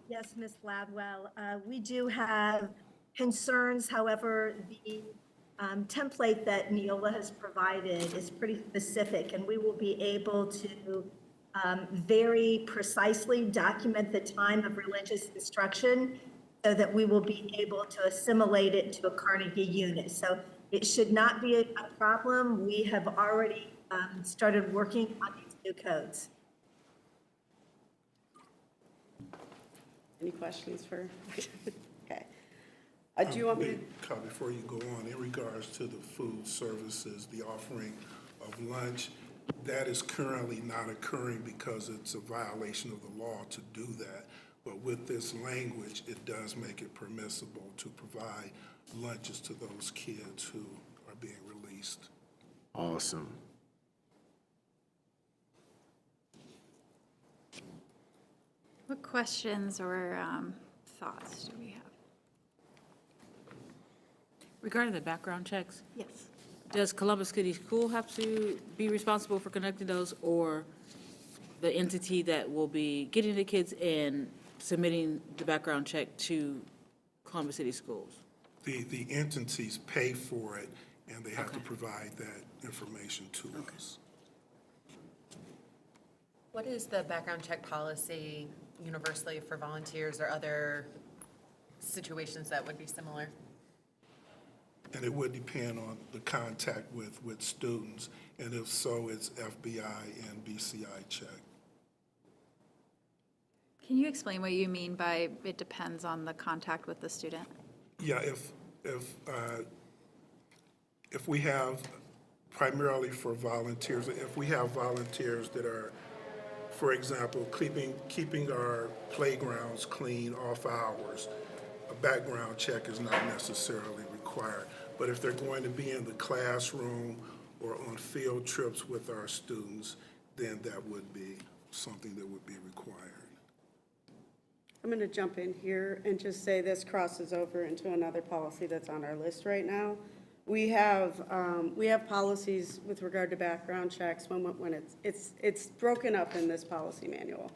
Yes, Ms. Gladwell. We do have concerns. However, the template that Neola has provided is pretty specific, and we will be able to very precisely document the time of religious instruction so that we will be able to assimilate it to a Carnegie unit. So it should not be a problem. We have already started working on these new codes. Any questions for? Okay. Do you want me to? Carl, before you go on, in regards to the food services, the offering of lunch, that is currently not occurring because it's a violation of the law to do that. But with this language, it does make it permissible to provide lunches to those kids who are being released. Awesome. What questions or thoughts do we have? Regarding the background checks, Yes. does Columbus City School have to be responsible for conducting those, or the entity that will be getting the kids and submitting the background check to Columbus City Schools? The entities pay for it, and they have to provide that information to us. What is the background check policy universally for volunteers or other situations that would be similar? And it would depend on the contact with students, and if so, it's FBI and BCI check. Can you explain what you mean by it depends on the contact with the student? Yeah, if we have, primarily for volunteers, if we have volunteers that are, for example, keeping our playgrounds clean off hours, a background check is not necessarily required. But if they're going to be in the classroom or on field trips with our students, then that would be something that would be required. I'm going to jump in here and just say this crosses over into another policy that's on our list right now. We have policies with regard to background checks when it's broken up in this policy manual.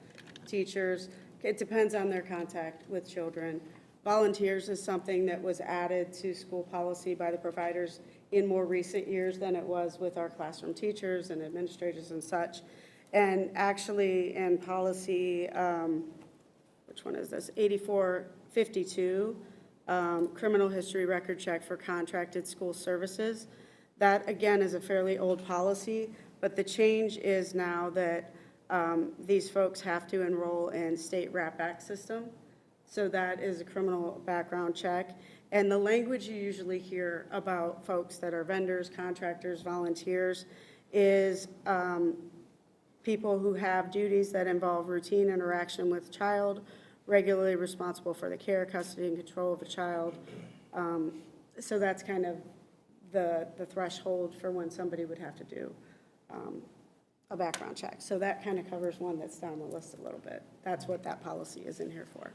Teachers, it depends on their contact with children. Volunteers is something that was added to school policy by the providers in more recent years than it was with our classroom teachers and administrators and such. And actually in policy, which one is this? 8452, criminal history record check for contracted school services. That, again, is a fairly old policy, but the change is now that these folks have to enroll in state RAP-Act system. So that is a criminal background check. And the language you usually hear about folks that are vendors, contractors, volunteers is people who have duties that involve routine interaction with child, regularly responsible for the care, custody, and control of a child. So that's kind of the threshold for when somebody would have to do a background check. So that kind of covers one that's down the list a little bit. That's what that policy is in here for.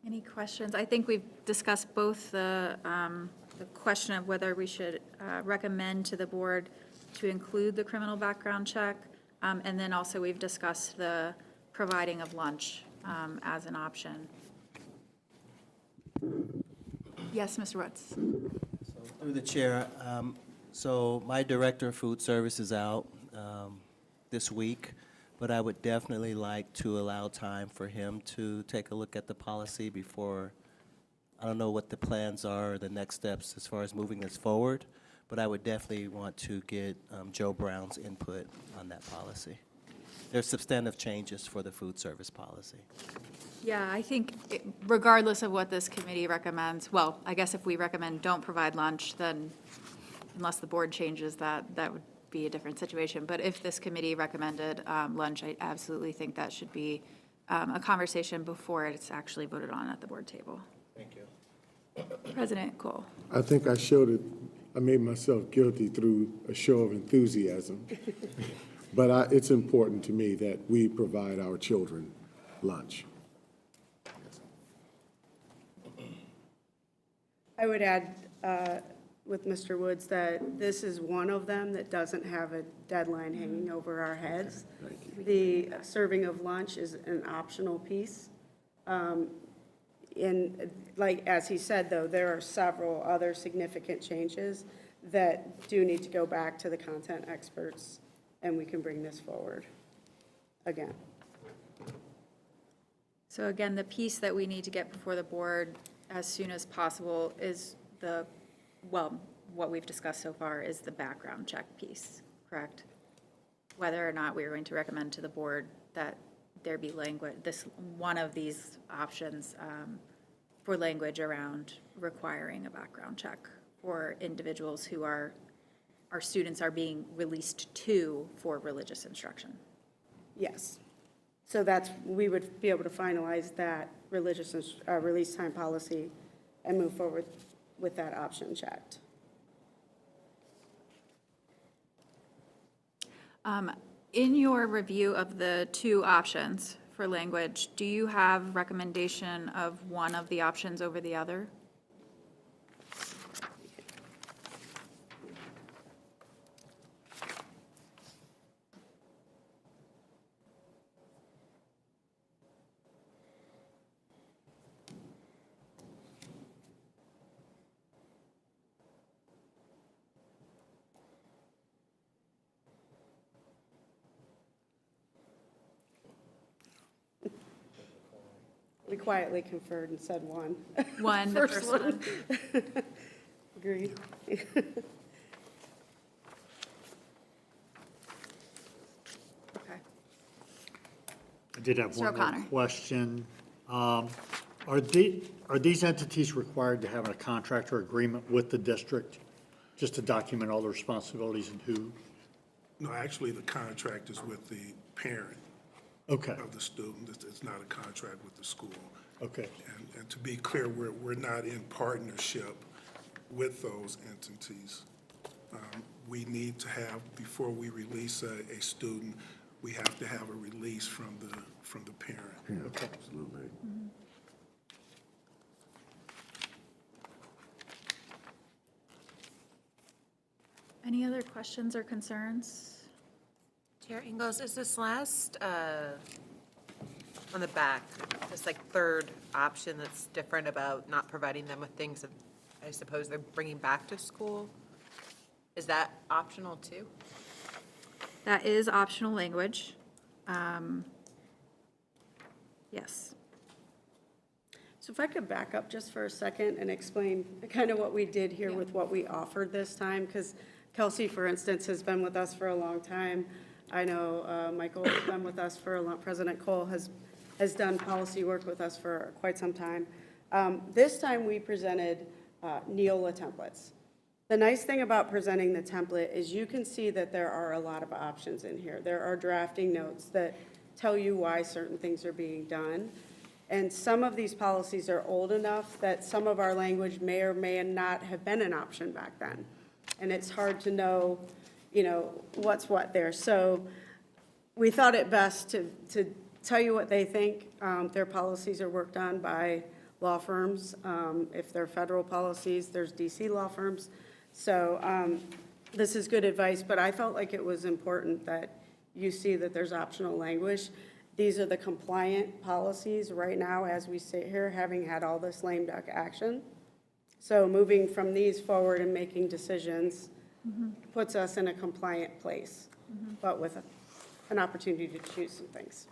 Any questions? I think we've discussed both the question of whether we should recommend to the board to include the criminal background check, and then also we've discussed the providing of lunch as an option. Yes, Mr. Woods. Through the chair, so my director of food service is out this week, but I would definitely like to allow time for him to take a look at the policy before, I don't know what the plans are, the next steps as far as moving this forward, but I would definitely want to get Joe Brown's input on that policy. There's substantive changes for the food service policy. Yeah, I think regardless of what this committee recommends, well, I guess if we recommend don't provide lunch, then unless the board changes that, that would be a different situation. But if this committee recommended lunch, I absolutely think that should be a conversation before it's actually voted on at the board table. Thank you. President Cole. I think I made myself guilty through a show of enthusiasm. But it's important to me that we provide our children lunch. I would add with Mr. Woods that this is one of them that doesn't have a deadline hanging over our heads. The serving of lunch is an optional piece. in, like, as he said, though, there are several other significant changes that do need to go back to the content experts, and we can bring this forward again. So again, the piece that we need to get before the board as soon as possible is what we've discussed so far is the background check piece, correct? Whether or not we are going to recommend to the board that there be language, one of these options for language around requiring a background check for individuals who our students are being released to for religious instruction. Yes. So we would be able to finalize that release time policy and move forward with that option checked. In your review of the two options for language, do you have recommendation of one of the options over the other? We quietly conferred and said one. One, the first one. Agreed. Okay. I did have Mr. one more O'Connor. question. Are these entities required to have a contract or agreement with the district just to document all the responsibilities and who? No, actually, the contract is with the parent Okay, of the student. It's not a contract with the school. okay. And to be clear, we're not in partnership with those entities. We need to have, before we release a student, we have to have a release from the parent. Okay. Absolutely. Any other questions or concerns? Chair Ingles, is this last, on the back, this like third option that's different about not providing them with things that I suppose they're bringing back to school? Is that optional too? That is optional language. Yes. So if I could back up just for a second and explain kind of what we did here with what we offered this time, because Kelsey, for instance, has been with us for a long time. I know Michael has been with us for a long, President Cole has done policy work with us for quite some time. This time we presented Neola templates. The nice thing about presenting the template is you can see that there are a lot of options in here. There are drafting notes that tell you why certain things are being done. And some of these policies are old enough that some of our language may or may not have been an option back then. And it's hard to know, what's what there. So we thought it best to tell you what they think. Their policies are worked on by law firms. If they're federal policies, there's DC law firms. So this is good advice, but I felt like it was important that you see that there's optional language. These are the compliant policies right now as we sit here, having had all this lame duck action. So moving from these forward and making decisions puts us in a compliant place, but with an opportunity to choose some things.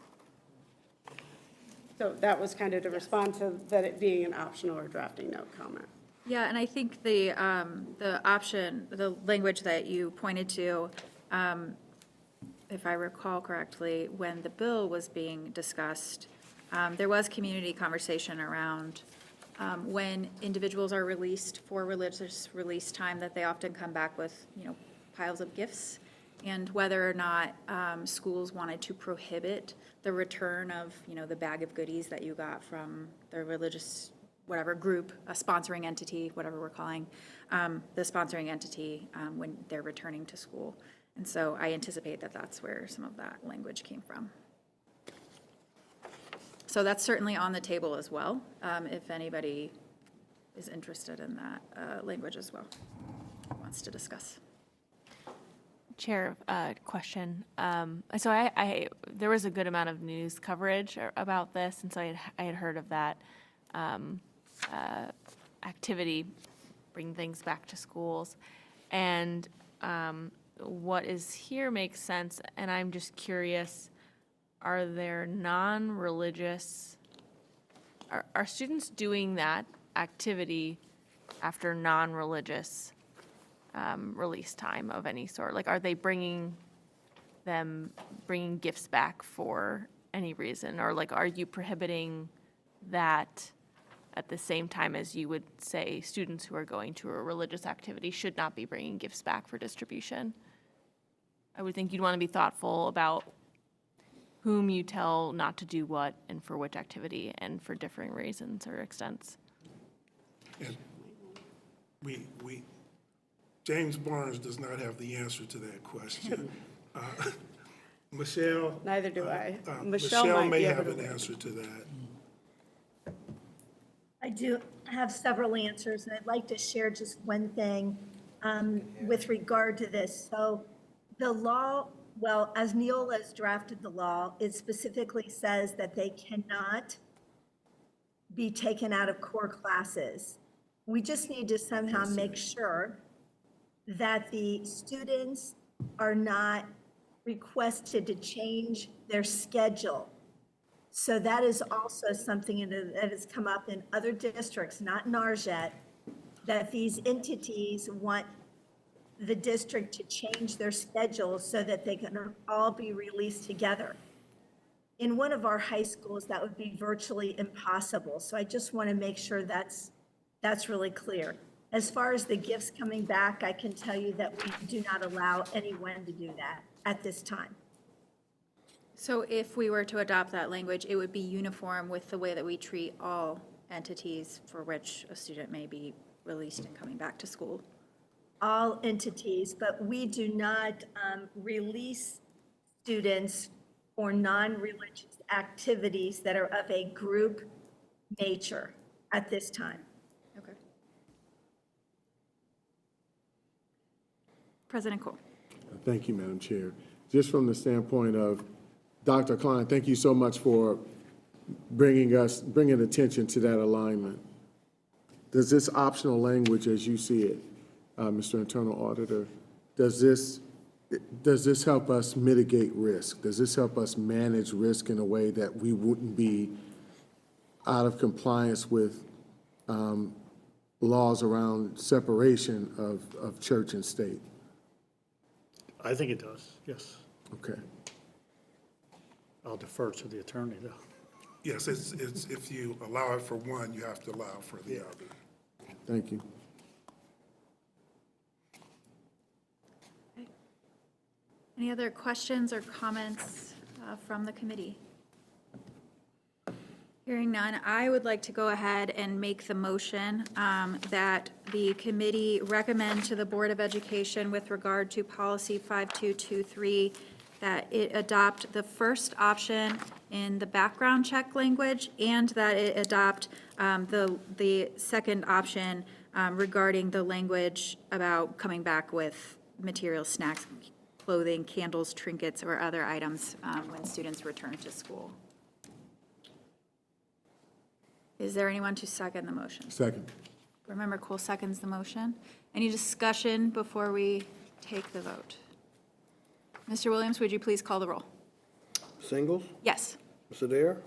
So that was kind of to respond to that it being an optional or drafting note comment. Yeah, and I think the option, the language that you pointed to, if I recall correctly, when the bill was being discussed, there was community conversation around when individuals are released for religious release time, that they often come back with, piles of gifts, and whether or not schools wanted to prohibit the return of, the bag of goodies that you got from the religious, whatever group, a sponsoring entity, whatever we're calling, the sponsoring entity when they're returning to school. And so I anticipate that that's where some of that language came from. So that's certainly on the table as well, if anybody is interested in that language as well, wants to discuss. Chair, question. So there was a good amount of news coverage about this, and so I had heard of that. activity, bring things back to schools. And what is here makes sense, and I'm just curious, are there non-religious, are students doing that activity after non-religious release time of any sort? Like, are they bringing gifts back for any reason? Or like, are you prohibiting that at the same time as you would say students who are going to a religious activity should not be bringing gifts back for distribution? I would think you'd want to be thoughtful about whom you tell not to do what and for which activity and for differing reasons or extents. And James Barnes does not have the answer to that question. Michelle? Neither do I. Michelle might may be have able to- an answer to that. I do have several answers, and I'd like to share just one thing with regard to this. So the law, well, as Neola has drafted the law, it specifically says that they cannot be taken out of core classes. We just need to somehow make sure that the students are not requested to change their schedule. So that is also something that has come up in other districts, not in ours yet, that these entities want the district to change their schedule so that they can all be released together. In one of our high schools, that would be virtually impossible. So I just want to make sure that's really clear. As far as the gifts coming back, I can tell you that we do not allow anyone to do that at this time. So if we were to adopt that language, it would be uniform with the way that we treat all entities for which a student may be released and coming back to school. All entities, but we do not release students for non-religious activities that are of a group nature at this time. Okay. President Cole. Thank you, Madam Chair. Just from the standpoint of Dr. Klein, thank you so much for bringing attention to that alignment. Does this optional language, as you see it, Mr. Internal Auditor, does this help us mitigate risk? Does this help us manage risk in a way that we wouldn't be out of compliance with laws around separation of church and state? I think it does, yes. Okay. I'll defer to the attorney, though. Yes, it's, if you allow it for one, you have to allow for the other. Thank you. Any other questions or comments from the committee? Hearing none, I would like to go ahead and make the motion that the committee recommend to the Board of Education with regard to policy 5223 that it adopt the first option in the background check language and that it adopt the second option regarding the language about coming back with materials, snacks, clothing, candles, trinkets, or other items when students return to school. Is there anyone to second the motion? Second. Board Member Cole seconds the motion. Any discussion before we take the vote? Mr. Williams, would you please call the roll? Singles? Yes. Ms. Adair?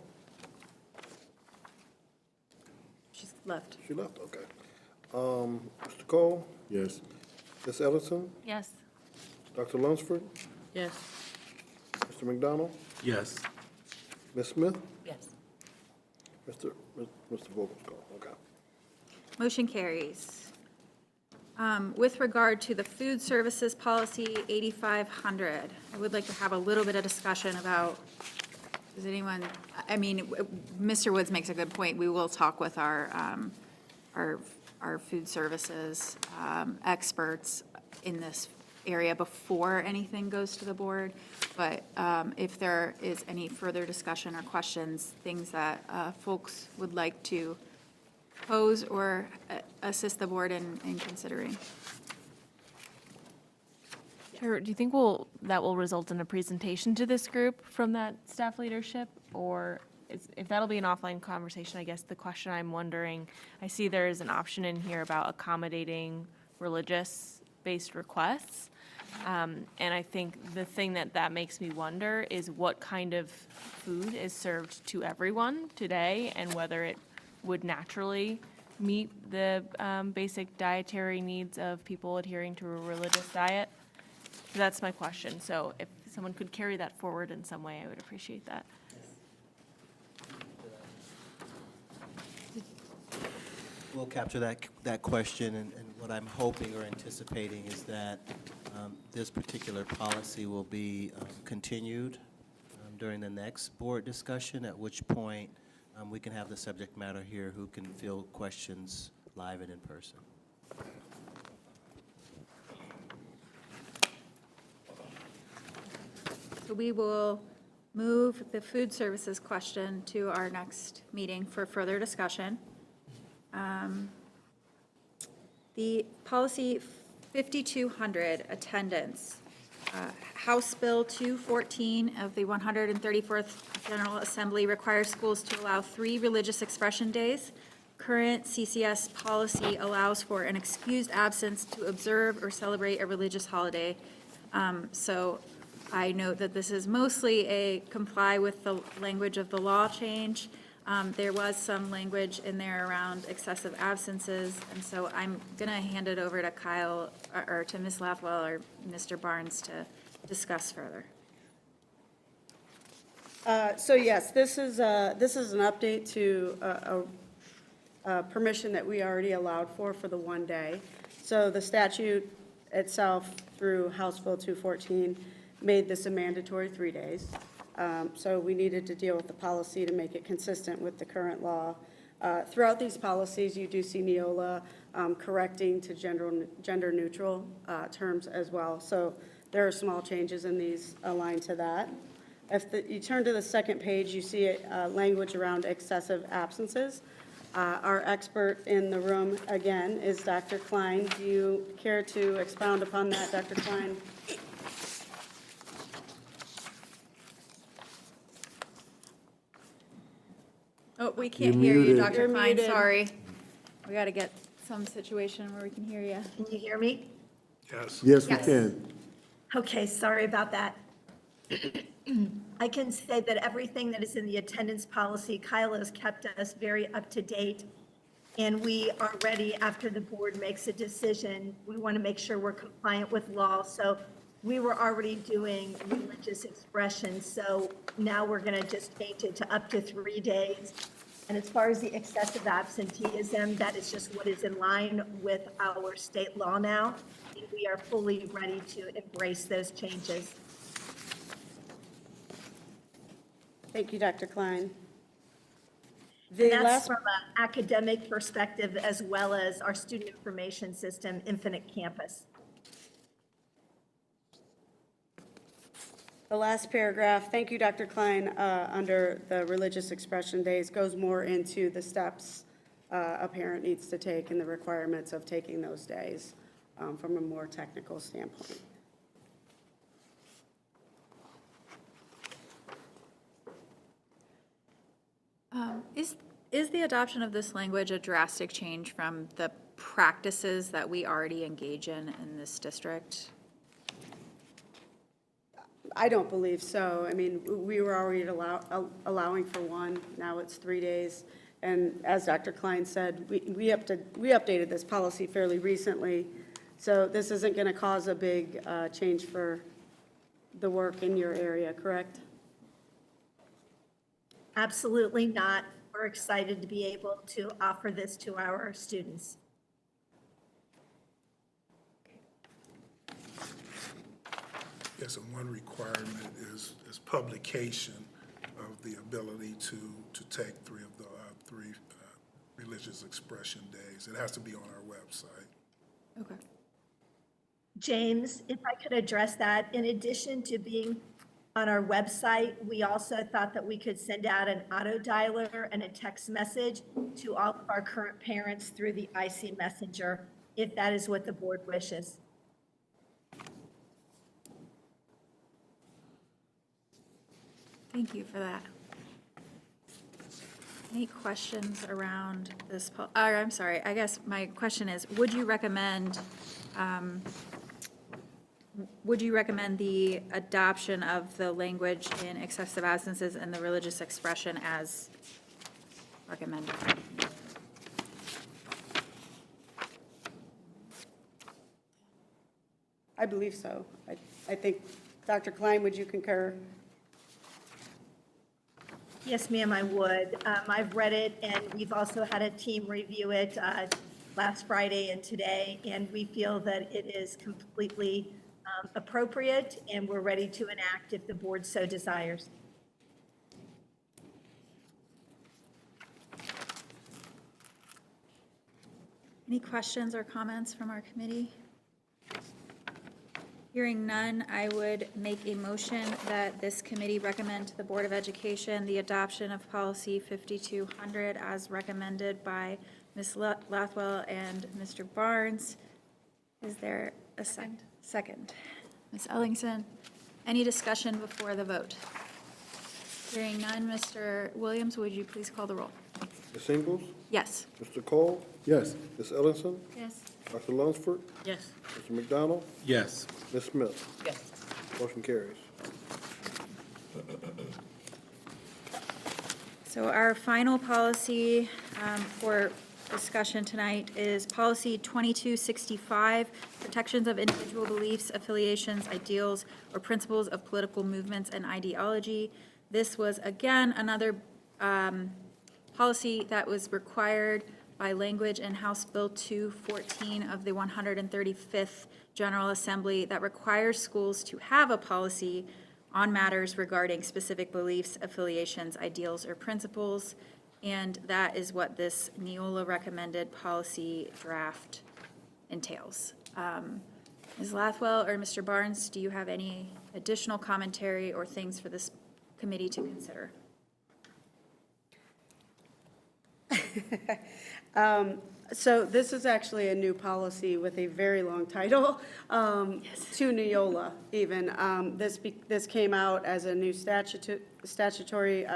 She's left. She left, okay. Mr. Cole? Yes. Ms. Ellison? Yes. Dr. Lunsford? Yes. Mr. McDonald? Yes. Ms. Smith? Yes. Mr. Vogelskov, okay. Motion carries. With regard to the food services policy 8500, I would like to have a little bit of discussion about, does anyone, I mean, Mr. Woods makes a good point. We will talk with our food services experts in this area before anything goes to the board. But if there is any further discussion or questions, things that folks would like to pose or assist the board in considering. Chair, do you think that will result in a presentation to this group from that staff leadership? Or if that'll be an offline conversation, I guess the question I'm wondering, I see there is an option in here about accommodating religious-based requests. And I think the thing that makes me wonder is what kind of food is served to everyone today and whether it would naturally meet the basic dietary needs of people adhering to a religious diet. That's my question. So if someone could carry that forward in some way, I would appreciate that. We'll capture that question, and what I'm hoping or anticipating is that this particular policy will be continued during the next board discussion, at which point we can have the subject matter here who can field questions live and in person. So we will move the food services question to our next meeting for further discussion. The policy 5200, attendance. House Bill 214 of the 134th General Assembly requires schools to allow 3 religious expression days. Current CCS policy allows for an excused absence to observe or celebrate a religious holiday. So I note that this is mostly a comply with the language of the law change. There was some language in there around excessive absences, and so I'm going to hand it over to Kyle, or to Ms. Lathwell or Mr. Barnes to discuss further. So yes, this is an update to a permission that we already allowed for the 1 day. So the statute itself, through House Bill 214, made this a mandatory 3 days. So we needed to deal with the policy to make it consistent with the current law. Throughout these policies, you do see Neola correcting to gender-neutral terms as well. So there are small changes in these aligned to that. If you turn to the second page, you see language around excessive absences. Our expert in the room, again, is Dr. Klein. Do you care to expound upon that, Dr. Klein? Oh, we can't You're hear you, muted. Dr. You're Klein, muted. sorry. We got to get some situation where we can hear you. Can you hear me? Yes. Yes, we Yes. can. Okay, sorry about that. I can say that everything that is in the attendance policy, Kyle has kept us very up to date. And we are ready after the board makes a decision. We want to make sure we're compliant with law. So we were already doing religious expression. So now we're going to just change it to up to 3 days. And as far as the excessive absenteeism, that is just what is in line with our state law now. And we are fully ready to embrace those changes. Thank you, Dr. Klein. And that's from an academic perspective as well as our student information system, Infinite Campus. The last paragraph, thank you, Dr. Klein, under the religious expression days, goes more into the steps a parent needs to take and the requirements of taking those days from a more technical standpoint. Is the adoption of this language a drastic change from the practices that we already engage in this district? I don't believe so. I mean, we were already allowing for 1, now it's 3 days. And as Dr. Klein said, we updated this policy fairly recently, so this isn't going to cause a big change for the work in your area, correct? Absolutely not. We're excited to be able to offer this to our students. Yes, and one requirement is publication of the ability to take 3 of the 3 religious expression days. It has to be on our website. Okay. James, if I could address that, in addition to being on our website, we also thought that we could send out an auto dialer and a text message to all of our current parents through the IC Messenger, if that is what the board wishes. Thank you for that. Any questions around this, I'm sorry, I guess my question is, would you recommend the adoption of the language in excessive absences and the religious expression as recommended? I believe so. I think, Dr. Klein, would you concur? Yes, ma'am, I would. I've read it, and we've also had a team review it last Friday and today, and we feel that it is completely appropriate, and we're ready to enact if the board so desires. Any questions or comments from our committee? Hearing none, I would make a motion that this committee recommend to the Board of Education the adoption of policy 5200 as recommended by Ms. Lathwell and Mr. Barnes. Is there a second? Second. Ms. Ellingson, any discussion before the vote? Hearing none, Mr. Williams, would you please call the roll? Ms. Ingles? Yes. Mr. Cole? Yes. Ms. Ellingson? Yes. Dr. Lunsford? Yes. Mr. McDonald? Yes. Ms. Smith? Yes. Motion carries. So our final policy for discussion tonight is Policy 2265, Protections of Individual Beliefs, Affiliations, Ideals, or Principles of Political Movements and Ideology. This was, again, another policy that was required by language in House Bill 214 of the 135th General Assembly that requires schools to have a policy on matters regarding specific beliefs, affiliations, ideals, or principles. And that is what this Neola recommended policy draft entails. Ms. Lathwell or Mr. Barnes, do you have any additional commentary or things for this committee to consider? So this is actually a new policy with a very long title, to Neola even. This came out as a new statutory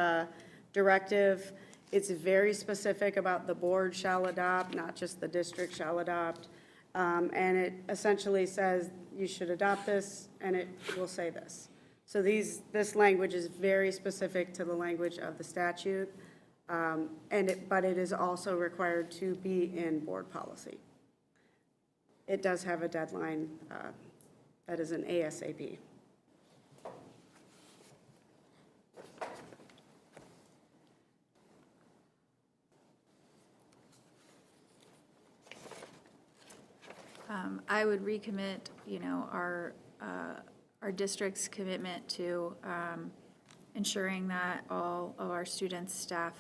directive. It's very specific about the board shall adopt, not just the district shall adopt. And it essentially says you should adopt this, and it will say this. So this language is very specific to the language of the statute. But it is also required to be in board policy. It does have a deadline that is an ASAP. I would recommit, our district's commitment to ensuring that all of our students, staff,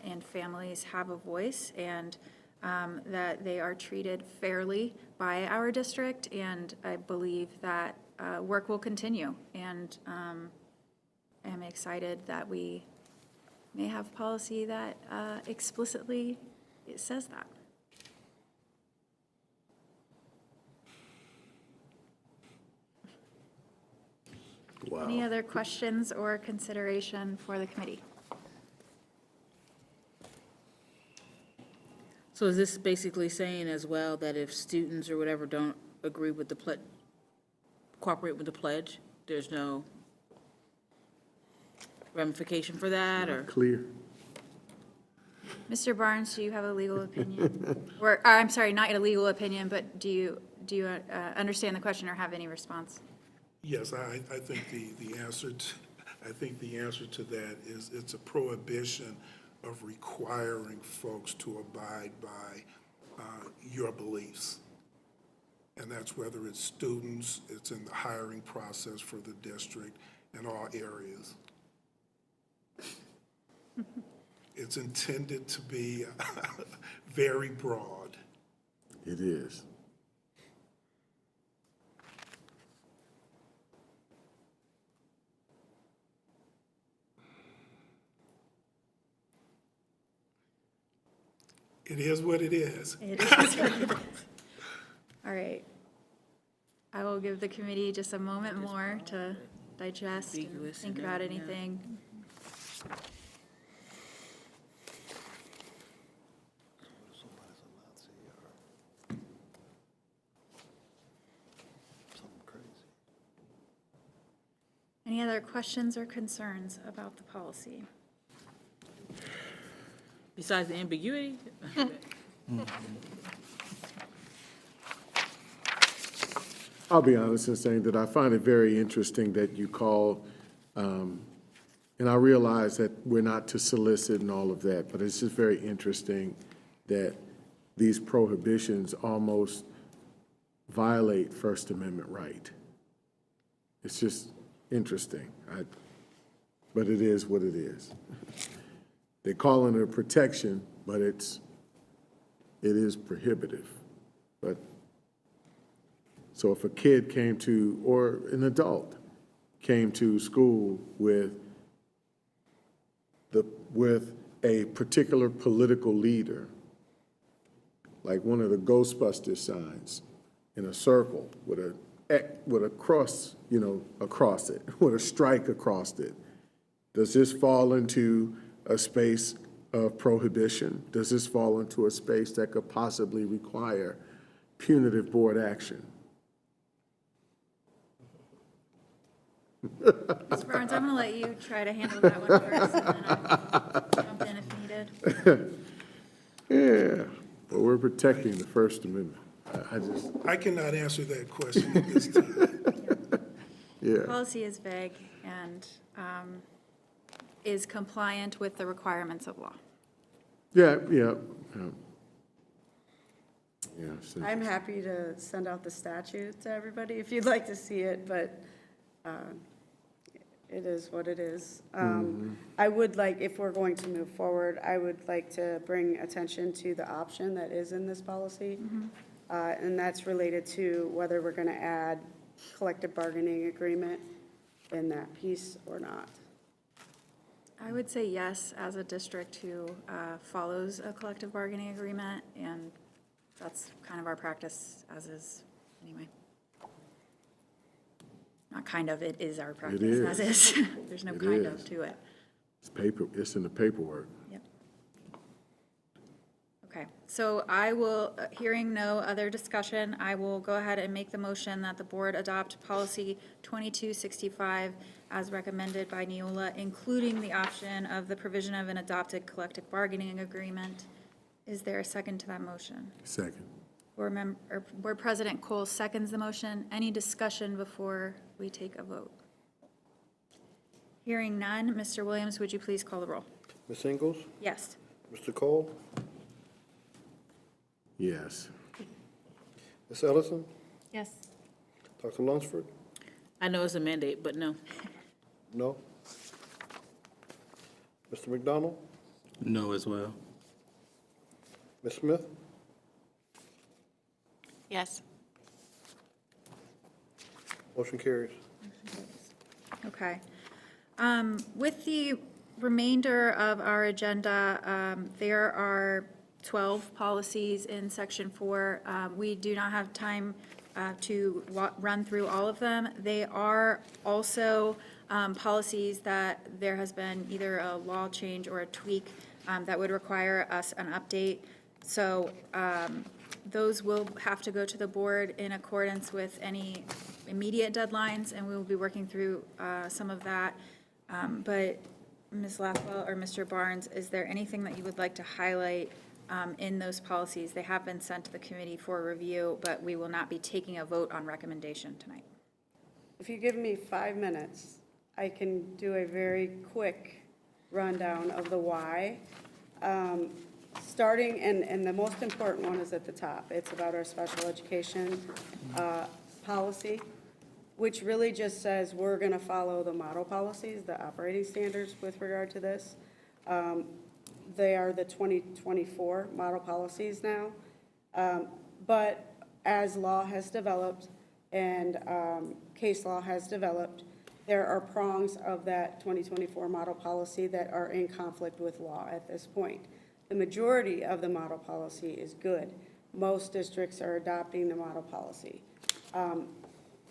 and families have a voice, and that they are treated fairly by our district, and I believe that work will continue, and I'm excited that we may have policy that explicitly says that. Wow. Any other questions or consideration for the committee? So is this basically saying as well that if students or whatever don't agree with the cooperate with the pledge, there's no ramification for that, or? Clear. Mr. Barnes, do you have a legal opinion? Or, I'm sorry, not a legal opinion, but do you understand the question or have any response? Yes, I think the answer to that is it's a prohibition of requiring folks to abide by your beliefs. And that's whether it's students, it's in the hiring process for the district, in all areas. It's intended to be very broad. It is. It is what it is. It is what it is. All right. I will give the committee just a moment more to digest and think about anything. Any other questions or concerns about the policy? Besides the ambiguity? I'll be honest in saying that I find it very interesting that you call, and I realize that we're not to solicit and all of that, but it's just very interesting that these prohibitions almost violate First Amendment right. It's just interesting, but it is what it is. They call it a protection, but it is prohibitive. But so if a kid came to, or an adult came to school with a particular political leader, like one of the Ghostbusters signs in a circle with a cross, across it, with a strike across it, does this fall into a space of prohibition? Does this fall into a space that could possibly require punitive board action? Mr. Barnes, I'm going to let you try to handle that one first, and then I'll jump in if needed. Yeah, but we're protecting the First Amendment. I cannot answer that question at this time. Yeah. Policy is vague and is compliant with the requirements of law. Yeah. I'm happy to send out the statute to everybody if you'd like to see it, but it is what it is. I would like, if we're going to move forward, I would like to bring attention to the option that is in this policy. And that's related to whether we're going to add collective bargaining agreement in that piece or not. I would say yes, as a district who follows a collective bargaining agreement, and that's kind of our practice as is anyway. Not kind of, it is our practice as is. There's no kind of to it. It's in the paperwork. Yep. Okay, so I will, hearing no other discussion, I will go ahead and make the motion that the board adopt policy 2265 as recommended by Neola, including the option of the provision of an adopted collective bargaining agreement. Is there a second to that motion? Second. Board President Cole seconds the motion. Any discussion before we take a vote? Hearing none, Mr. Williams, would you please call the roll? Ms. Ingles? Yes. Mr. Cole? Yes. Ms. Ellison? Yes. Dr. Lunsford? I know it's a mandate, but no. No? Mr. McDonald? No as well. Ms. Smith? Yes. Motion carries. Okay. With the remainder of our agenda, there are 12 policies in Section 4. We do not have time to run through all of them. They are also policies that there has been either a law change or a tweak that would require us an update. So those will have to go to the board in accordance with any immediate deadlines, and we will be working through some of that. But Ms. Lathwell or Mr. Barnes, is there anything that you would like to highlight in those policies? They have been sent to the committee for review, but we will not be taking a vote on recommendation tonight. If you give me 5 minutes, I can do a very quick rundown of the why. Starting, and the most important one is at the top. It's about our special education policy, which really just says we're going to follow the model policies, the operating standards with regard to this. They are the 2024 model policies now. But as law has developed and case law has developed, there are prongs of that 2024 model policy that are in conflict with law at this point. The majority of the model policy is good. Most districts are adopting the model policy.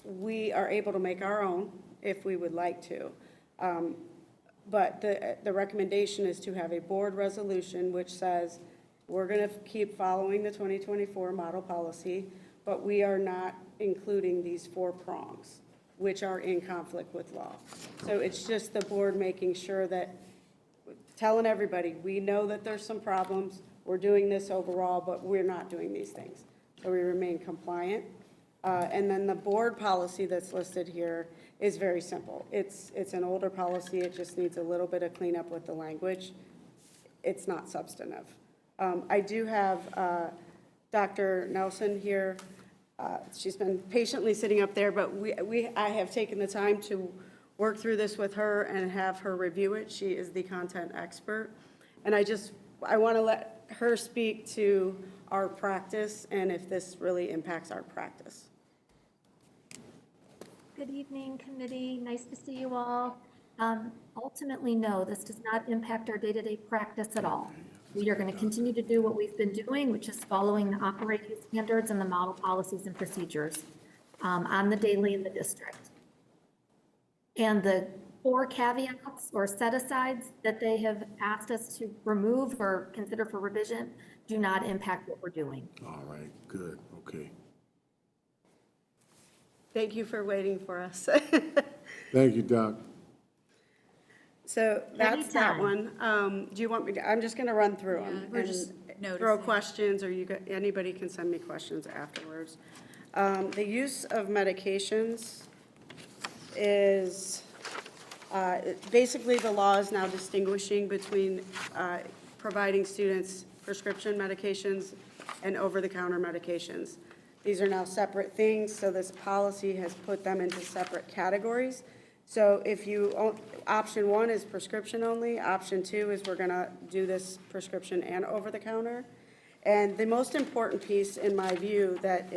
We are able to make our own if we would like to. But the recommendation is to have a board resolution which says we're going to keep following the 2024 model policy, but we are not including these 4 prongs. which are in conflict with law. So it's just the board making sure that, telling everybody, we know that there's some problems, we're doing this overall, but we're not doing these things. So we remain compliant. And then the board policy that's listed here is very simple. It's an older policy, it just needs a little bit of cleanup with the language. It's not substantive. I do have Dr. Nelson here. She's been patiently sitting up there, but I have taken the time to work through this with her and have her review it. She is the content expert. And I want to let her speak to our practice and if this really impacts our practice. Good evening, committee. Nice to see you all. Ultimately, no, this does not impact our day-to-day practice at all. We are going to continue to do what we've been doing, which is following the operating standards and the model policies and procedures on the daily in the district. And the 4 caveats or set-asides that they have asked us to remove or consider for revision do not impact what we're doing. All right, good, okay. Thank you for waiting for us. Thank you, Doc. So that's that Anytime. one. Do you want me to, I'm just going to run through them. we're just and throw noticing. questions, or anybody can send me questions afterwards. The use of medications is, basically the law is now distinguishing between providing students prescription medications and over-the-counter medications. These are now separate things, so this policy has put them into separate categories. So if option 1 is prescription only, option 2 is we're gonna do this prescription and over-the-counter. And the most important piece, in my view, that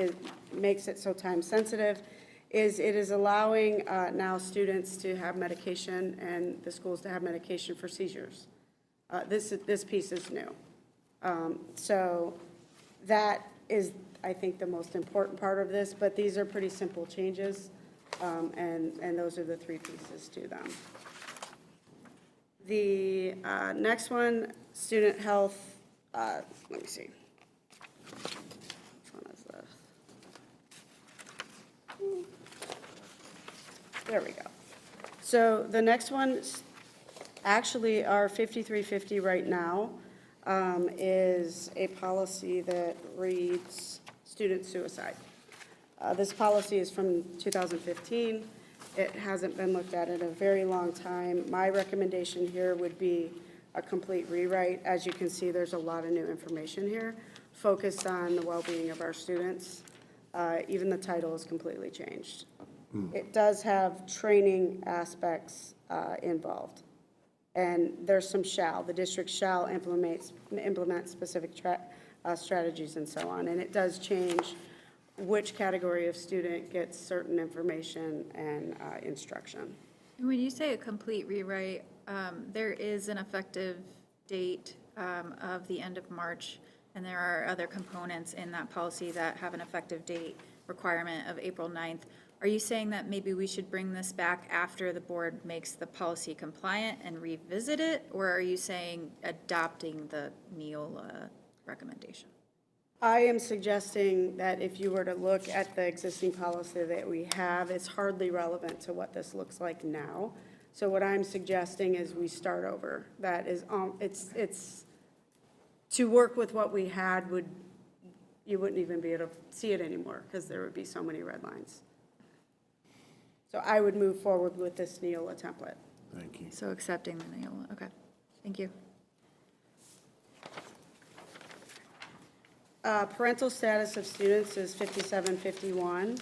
makes it so time-sensitive is it is allowing now students to have medication and the schools to have medication for seizures. This piece is new. So that is, I think, the most important part of this, but these are pretty simple changes, and those are the 3 pieces to them. The next one, student health, let me see. Which one is this? There we go. So the next one, actually, our 5350 right now is a policy that reads student suicide. This policy is from 2015. It hasn't been looked at in a very long time. My recommendation here would be a complete rewrite. As you can see, there's a lot of new information here, focused on the well-being of our students. Even the title is completely changed. It does have training aspects involved. And there's some shall. The district shall implement specific strategies and so on. And it does change which category of student gets certain information and instruction. When you say a complete rewrite, there is an effective date of the end of March, and there are other components in that policy that have an effective date requirement of April 9th. Are you saying that maybe we should bring this back after the board makes the policy compliant and revisit it? Or are you saying adopting the Neola recommendation? I am suggesting that if you were to look at the existing policy that we have, it's hardly relevant to what this looks like now. So what I'm suggesting is we start over. That is, it's to work with what we had you wouldn't even be able to see it anymore because there would be so many red lines. So I would move forward with this Neola template. Thank you. So accepting the Neola, okay, thank you. Parental status of students is 5751.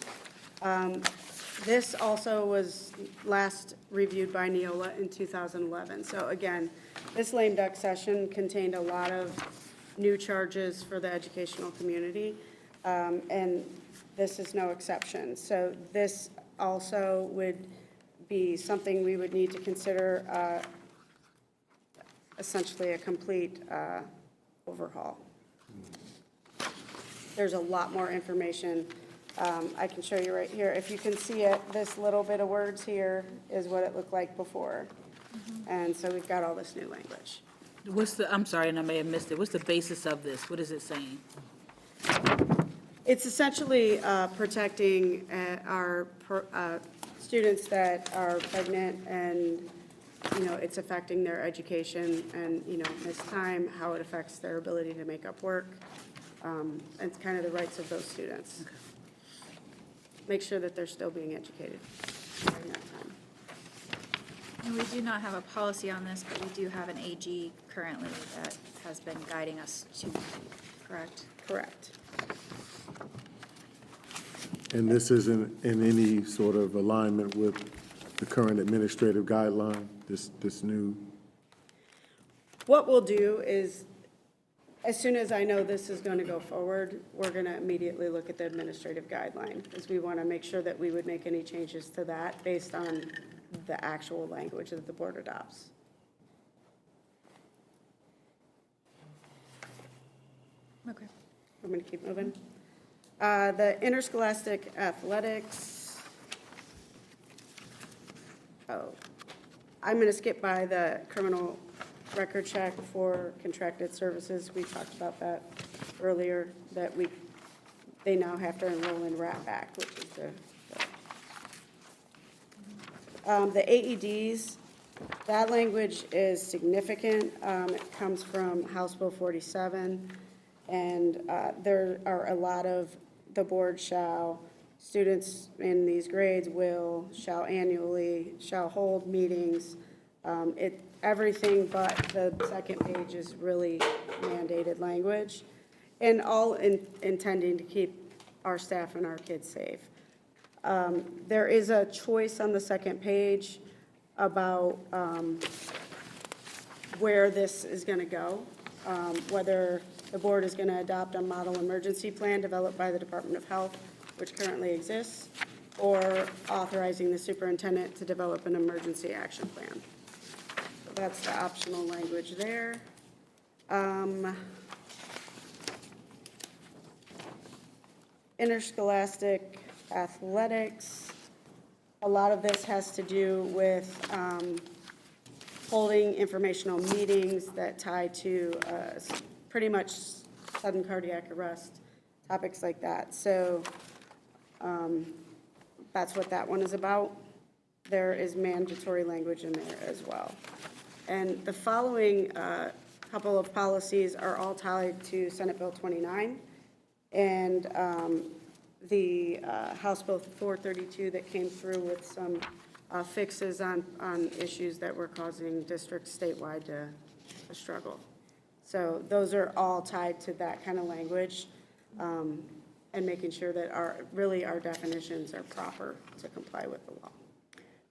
This also was last reviewed by Neola in 2011. So again, this lame duck session contained a lot of new charges for the educational community, and this is no exception. So this also would be something we would need to consider essentially a complete overhaul. There's a lot more information. I can show you right here. If you can see it, this little bit of words here is what it looked like before. And so we've got all this new language. I'm sorry, and I may have missed it. What's the basis of this? What is it saying? It's essentially protecting our students that are pregnant and, it's affecting their education and, missed time, how it affects their ability to make up work. And it's kind of the rights of those students. Make sure that they're still being educated during that time. And we do not have a policy on this, but we do have an AG currently that has been guiding us to, correct? Correct. And this isn't in any sort of alignment with the current administrative guideline, this new? What we'll do is, as soon as I know this is going to go forward, we're going to immediately look at the administrative guideline, because we want to make sure that we would make any changes to that based on the actual language that the board adopts. Okay. I'm going to keep moving. The interscholastic athletics. Oh, I'm going to skip by the criminal record check for contracted services. We talked about that earlier, that they now have to enroll in RATBAC, which is the AEDs. That language is significant. It comes from House Bill 47, and there are a lot of the board shall, students in these grades will, shall annually, shall hold meetings. Everything but the second page is really mandated language, and all intending to keep our staff and our kids safe. There is a choice on the second page about where this is going to go, whether the board is going to adopt a model emergency plan developed by the Department of Health, which currently exists, or authorizing the superintendent to develop an emergency action plan. So that's the optional language there. Interscholastic athletics. A lot of this has to do with holding informational meetings that tie to pretty much sudden cardiac arrest, topics like that. So that's what that one is about. There is mandatory language in there as well. And the following couple of policies are all tied to Senate Bill 29 and the House Bill 432 that came through with some fixes on issues that were causing districts statewide to struggle. So those are all tied to that kind of language, and making sure that our definitions are proper to comply with the law.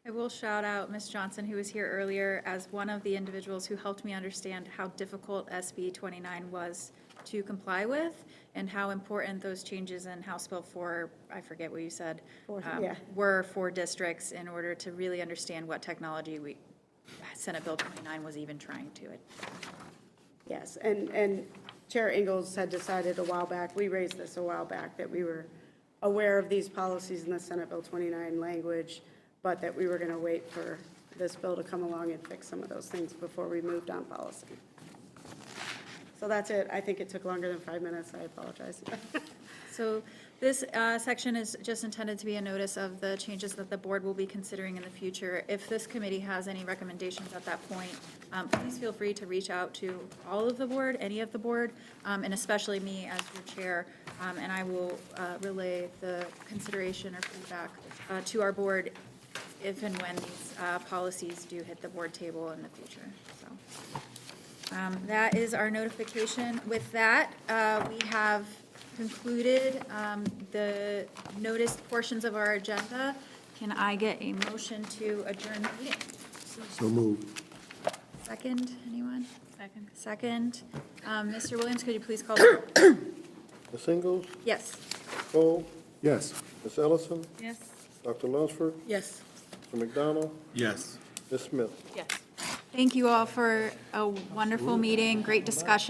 I will shout out Ms. Johnson, who was here earlier, as one of the individuals who helped me understand how difficult SB 29 was to comply with, and how important those changes in House Bill 4, I forget what you said, were for districts in order to really understand what technology Senate Bill 29 was even trying to. Yes, and Chair Ingalls had decided a while back, we raised this a while back, that we were aware of these policies in the Senate Bill 29 language, but that we were going to wait for this bill to come along and fix some of those things before we moved on policy. So that's it. I think it took longer than 5 minutes. I apologize. So this section is just intended to be a notice of the changes that the board will be considering in the future. If this committee has any recommendations at that point, please feel free to reach out to all of the board, any of the board, and especially me as your chair, and I will relay the consideration or feedback to our board if and when these policies do hit the board table in the future. So that is our notification. With that, we have concluded the noticed portions of our agenda. Can I get a motion to adjourn the meeting? So moved. Second, anyone? Second. Mr. Williams, could you please call the roll? Ms. Ingalls? Yes. Cole? Yes. Ms. Ellison? Yes. Dr. Lunsford? Yes. Mr. McDonald? Yes. Ms. Smith? Yes. Thank you all for a wonderful meeting, great discussion.